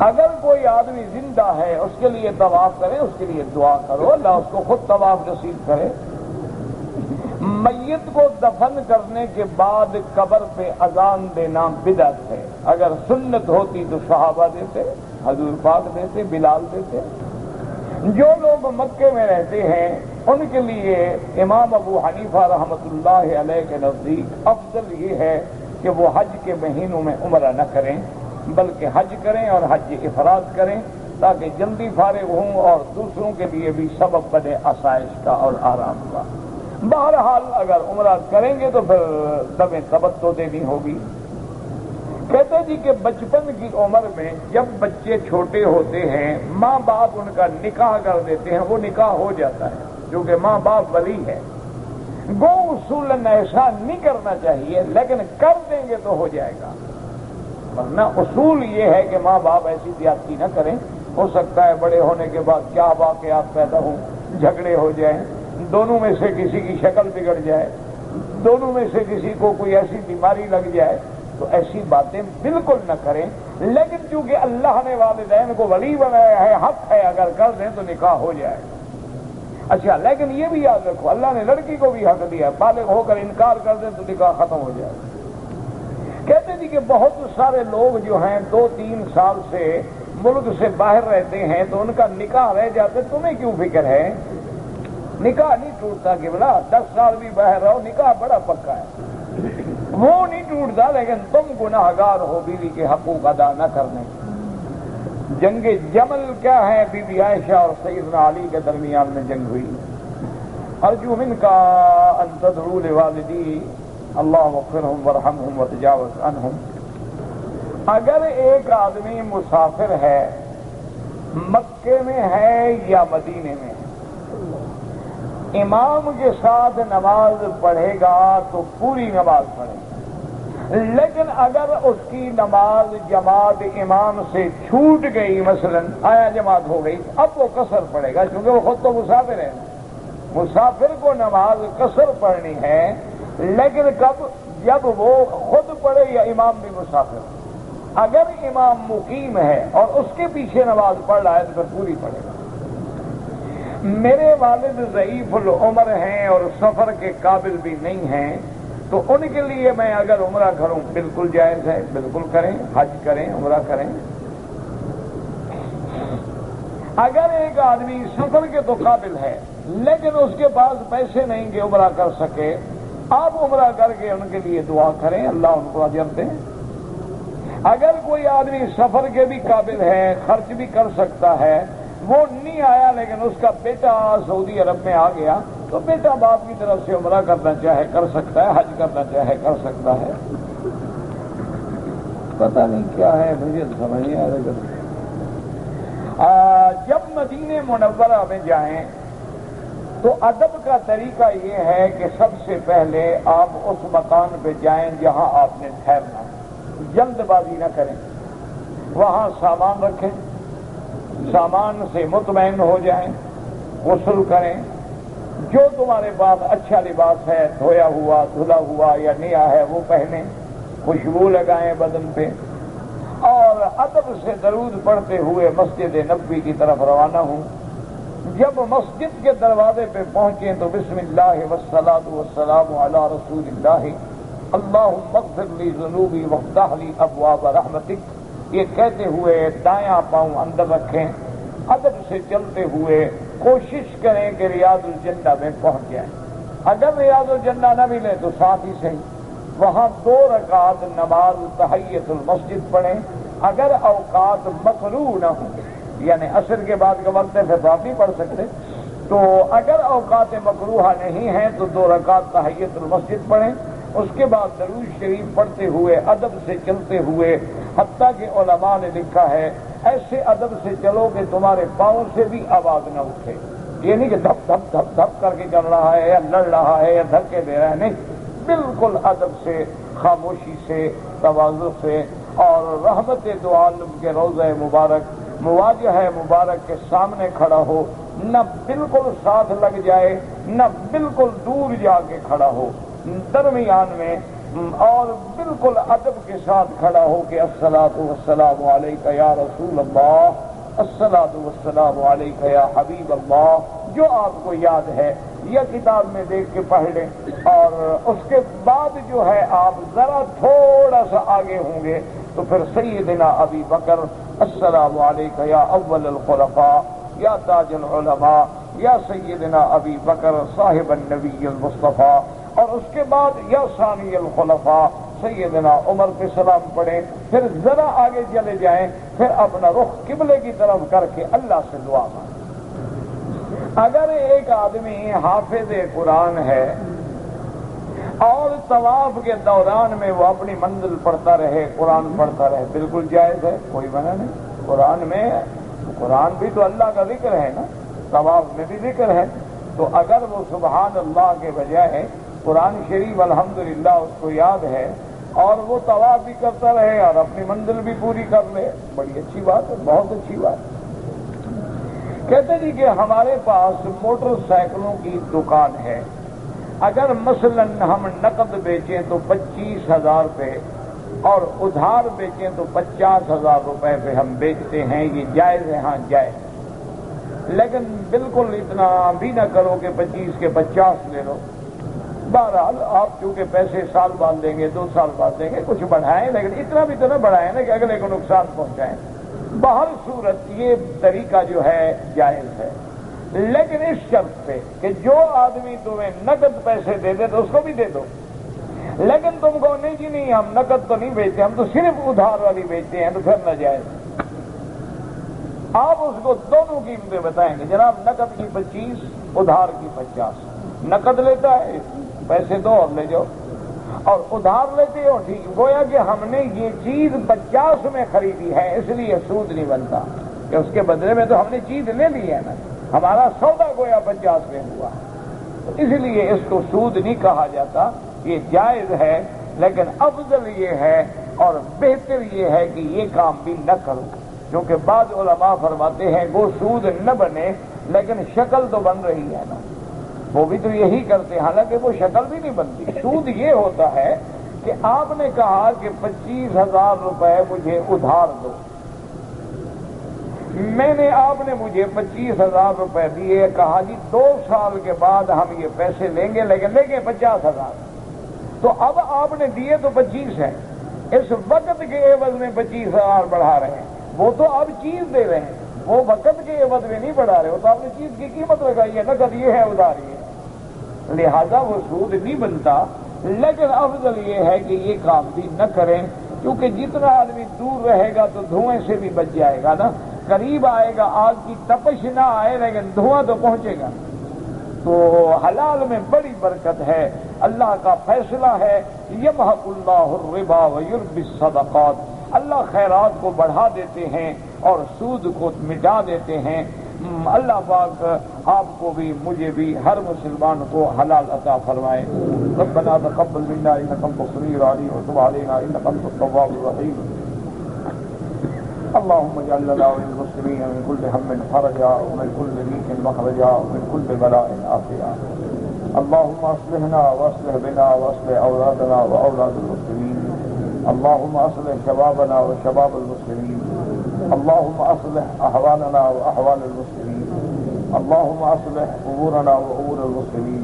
اگر کوئی آدمی زندہ ہے اس کے لیے طواف کرے، اس کے لیے دعا کرو، اللہ اس کو خود طواف نصیب کرے. میت کو دفن کرنے کے بعد قبر پہ اذان دینا بدعت ہے. اگر سنت ہوتی تو صحابہ دیتے، حضور پاک دیتے، بلال دیتے. جو لوگ مکے میں رہتے ہیں ان کے لیے امام ابو حنیفہ رحمۃ اللہ علیہ کے نزدیک افضل یہ ہے کہ وہ حج کے مہینوں میں عمرہ نہ کریں بلکہ حج کریں اور حج افراد کریں تاکہ جلدی فارغ ہوں اور دوسروں کے لیے بھی سبب بنے آسائش کا اور آرام کا. بہرحال اگر عمرہ کریں گے تو پھر دمیں تبتو دینی ہوگی. کہتے جی کہ بچپن کی عمر میں جب بچے چھوٹے ہوتے ہیں ماں باپ ان کا نکاح کر دیتے ہیں، وہ نکاح ہو جاتا ہے کیونکہ ماں باپ ولی ہے. گو اصولاً ایسا نہیں کرنا چاہیے لیکن کر دیں گے تو ہو جائے گا. ورنہ اصول یہ ہے کہ ماں باپ ایسی زیادتی نہ کریں. ہو سکتا ہے بڑے ہونے کے بعد کیا واقعات پیدا ہوں، جھگڑے ہو جائیں، دونوں میں سے کسی کی شکل بگڑ جائے، دونوں میں سے کسی کو کوئی ایسی بیماری لگ جائے، تو ایسی باتیں بالکل نہ کریں. لیکن چونکہ اللہ نے والدین کو ولی بنایا ہے، حق ہے اگر کر دیں تو نکاح ہو جائے. اچھا لیکن یہ بھی یاد رکھو اللہ نے لڑکی کو بھی حق دیا، بالغ ہو کر انکار کر دیں تو نکاح ختم ہو جائے. کہتے جی کہ بہت سارے لوگ جو ہیں 2-3 سال سے ملک سے باہر رہتے ہیں تو ان کا نکاح رہ جاتے. تمہیں کیوں فکر ہے؟ نکاح نہیں ٹوٹتا کہ بلا 10 سال بھی باہر رہو، نکاح بڑا پکا ہے، وہ نہیں ٹوٹتا. لیکن تم گناہگار ہو بیوی کے حقوق ادا نہ کرنے. جنگ جمل کیا ہے؟ بی بی عائشہ اور سیدنا علی کے درمیان میں جنگ ہوئی. ارجو منک ان تدعو لوالدی اللہم اغفرہم وارحمہم وتجاوز عنہم. اگر ایک آدمی مسافر ہے، مکے میں ہے یا مدینے میں، امام کے ساتھ نماز پڑھے گا تو پوری نماز پڑھے گا. لیکن اگر اس کی نماز جماعت امام سے چھوٹ گئی، مثلا آیا جماعت ہو گئی، اب وہ قصر پڑھے گا کیونکہ وہ خود تو مسافر ہے. مسافر کو نماز قصر پڑھنی ہے لیکن کب؟ جب وہ خود پڑھے یا امام بھی مسافر. اگر امام مقیم ہے اور اس کے پیچھے نماز پڑھ رہا ہے تو پھر پوری پڑھے گا. میرے والد ضعیف العمر ہیں اور سفر کے قابل بھی نہیں ہیں تو ان کے لیے میں اگر عمرہ کروں بالکل جائز ہے، بالکل کریں، حج کریں، عمرہ کریں. اگر ایک آدمی سفر کے تو قابل ہے لیکن اس کے پاس پیسے نہیں کہ عمرہ کر سکے، آپ عمرہ کر کے ان کے لیے دعا کریں، اللہ ان کو اجر دیں. اگر کوئی آدمی سفر کے بھی قابل ہے، خرچ بھی کر سکتا ہے، وہ نہیں آیا لیکن اس کا بیٹا سعودی عرب میں آ گیا تو بیٹا باپ کی طرف سے عمرہ کرنا چاہے کر سکتا ہے، حج کرنا چاہے کر سکتا ہے. پتہ نہیں کیا ہے، مجھے سمجھ نہیں آ رہا. جب مدینہ منورہ میں جائیں تو ادب کا طریقہ یہ ہے کہ سب سے پہلے آپ اس مکان پہ جائیں جہاں آپ نے ٹھہرنا. جلد بازی نہ کریں، وہاں سامان رکھیں، سامان سے مطمئن ہو جائیں، غسل کریں، جو تمہارے پاس اچھا لباس ہے دھویا ہوا دھلا ہوا یا نیا ہے وہ پہنیں، خوشبو لگائیں بدن پہ اور ادب سے درود پڑھتے ہوئے مسجد نبوی کی طرف روانہ ہوں. جب مسجد کے دروازے پہ پہنچیں تو بسم اللہ والصلاۃ والسلام علی رسول اللہ اللہم اغفر لی ذنوبی وافتح لی ابواب رحمتک، یہ کہتے ہوئے دایاں پاؤں اندر رکھیں. ادب سے چلتے ہوئے کوشش کریں کہ ریاض الجنہ میں پہنچ جائیں. اگر ریاض الجنہ نہ ملے تو ساتھ ہی صحیح وہاں 2 رکعت نماز تحیت المسجد پڑھیں. اگر اوقات مکروہ نہ ہوں یعنی عصر کے بعد کا وقت ہے، پھر تو آپ نہیں پڑھ سکتے۔ تو اگر اوقات مکروہ نہیں ہیں تو 2 رکعت تحیت المسجد پڑھیں، اس کے بعد درود شریف پڑھتے ہوئے ادب سے چلتے ہوئے، حتیٰ کہ علماء نے لکھا ہے ایسے ادب سے چلو کہ تمہارے پاؤں سے بھی آواز نہ اٹھے، یہ نہیں کہ دھپ دھپ دھپ دھپ کر کے چل رہا ہے یا لڑ رہا ہے یا دھکے دے رہا ہے، نہیں، بالکل ادب سے، خاموشی سے، تواضع سے، اور رحمت دو عالم کے روضہ مبارک مواجہ مبارک کے سامنے کھڑا ہو، نہ بالکل ساتھ لگ جائے نہ بالکل دور جا کے کھڑا ہو، درمیان میں، اور بالکل ادب کے ساتھ کھڑا ہو کہ الصلاۃ والسلام علیک یا رسول اللہ، الصلاۃ والسلام علیک یا حبیب اللہ، جو آپ کو یاد ہے یا کتاب میں دیکھ کے پڑھ لیں۔ اور اس کے بعد جو ہے آپ ذرا تھوڑا سا آگے ہوں گے تو پھر سیدنا ابی بکر، السلام علیک یا اول الخلفاء یا تاج العلماء یا سیدنا ابی بکر صاحب النبی المصطفیٰ، اور اس کے بعد یا ثانی الخلفاء سیدنا عمر پہ سلام پڑھیں، پھر ذرا آگے چلے جائیں، پھر اپنا رخ قبلے کی طرف کر کے اللہ سے دعا مانگیں۔ اگر ایک آدمی حافظ قرآن ہے اور طواف کے دوران میں وہ اپنی منزل پڑھتا رہے، قرآن پڑھتا رہے، بالکل جائز ہے، کوئی منع نہیں۔ قرآن بھی تو اللہ کا ذکر ہے نا، طواف میں بھی ذکر ہے، تو اگر وہ سبحان اللہ کے بجائے قرآن شریف الحمدللہ اس کو یاد ہے اور وہ طواف بھی کرتا رہے اور اپنی منزل بھی پوری کر لے، بڑی اچھی بات ہے، بہت اچھی بات ہے۔ کہتے جی کہ ہمارے پاس موٹر سائیکلوں کی دکان ہے، اگر مثلا ہم نقد بیچیں تو 25,000 روپے اور ادھار بیچیں تو 50,000 روپے پہ ہم بیچتے ہیں، یہ جائز ہے؟ ہاں جائز، لیکن بالکل اتنا بھی نہ کرو کہ 25 کے 50 لے لو۔ بہرحال آپ چونکہ پیسے سال بعد دیں گے، 2 سال بعد دیں گے، کچھ بڑھائیں، لیکن اتنا بھی تو نہ بڑھائیں نا کہ اگلے کو نقصان پہنچائیں۔ بہر صورت یہ طریقہ جو ہے جائز ہے، لیکن اس شرط پہ کہ جو آدمی تمہیں نقد پیسے دے دے تو اس کو بھی دے دو، لیکن تم کو نہیں جی نہیں ہم نقد تو نہیں بیچتے، ہم تو صرف ادھار والی بیچتے ہیں، تو پھر نہ جائز۔ آپ اس کو دونوں قیمتیں بتائیں گے، جناب نقد کی 25، ادھار کی 50۔ نقد لیتا ہے پیسے دو اور لے جاؤ، اور ادھار لیتے ہو ٹھیک، گویا کہ ہم نے یہ چیز 50 میں خریدی ہے اس لیے سود نہیں بنتا، کہ اس کے بدلے میں تو ہم نے چیز لے لی ہے نا، ہمارا سودا گویا 50 میں ہوا، تو اس لیے اس کو سود نہیں کہا جاتا، یہ جائز ہے، لیکن افضل یہ ہے اور بہتر یہ ہے کہ یہ کام بھی نہ کرو، کیونکہ بعض علماء فرماتے ہیں وہ سود نہ بنے لیکن شکل تو بن رہی ہے نا، وہ بھی تو یہی کرتے ہیں، حالانکہ وہ شکل بھی نہیں بنتی۔ سود یہ ہوتا ہے کہ آپ نے کہا کہ 25,000 روپے مجھے ادھار دو، میں نے آپ نے مجھے 25,000 روپے دیے، کہا جی 2 سال کے بعد ہم یہ پیسے لیں گے، لیکن لیں گے 50,000، تو اب آپ نے دیے تو 25 ہیں، اس وقت کے عوض میں 25,000 بڑھا رہے ہیں، وہ تو آپ چیز دے رہے ہیں، وہ وقت کے عوض میں نہیں بڑھا رہے، وہ تو آپ نے چیز کی قیمت لگائی ہے، نقد یہ ہے ادھار یہ ہے، لہذا وہ سود نہیں بنتا، لیکن افضل یہ ہے کہ یہ کام بھی نہ کریں، کیونکہ جتنا آدمی دور رہے گا تو دھوئیں سے بھی بچ جائے گا نا، قریب آئے گا آگ کی تپش نہ آئے لیکن دھواں تو پہنچے گا، تو حلال میں بڑی برکت ہے، اللہ کا فیصلہ ہے، یمحق اللہ الربا ویربی الصدقات، اللہ خیرات کو بڑھا دیتے ہیں اور سود کو مٹا دیتے ہیں۔ اللہ پاک آپ کو بھی مجھے بھی ہر مسلمان کو حلال عطا فرمائے۔ ربنا تقبل منا انک انت السمیع العلیم وتب علینا انک انت التواب الرحیم۔ اللهم اجعل لنا وللمسلمين من كل هم فرجا ومن كل ضيق مخرجا ومن كل بلاء عافيا۔ اللهم اصلحنا واصلح بنا واصلح اولادنا واولاد المسلمين۔ اللهم اصلح شبابنا وشباب المسلمين۔ اللهم اصلح احوالنا واحوال المسلمين۔ اللهم اصلح امورنا وامور المسلمين۔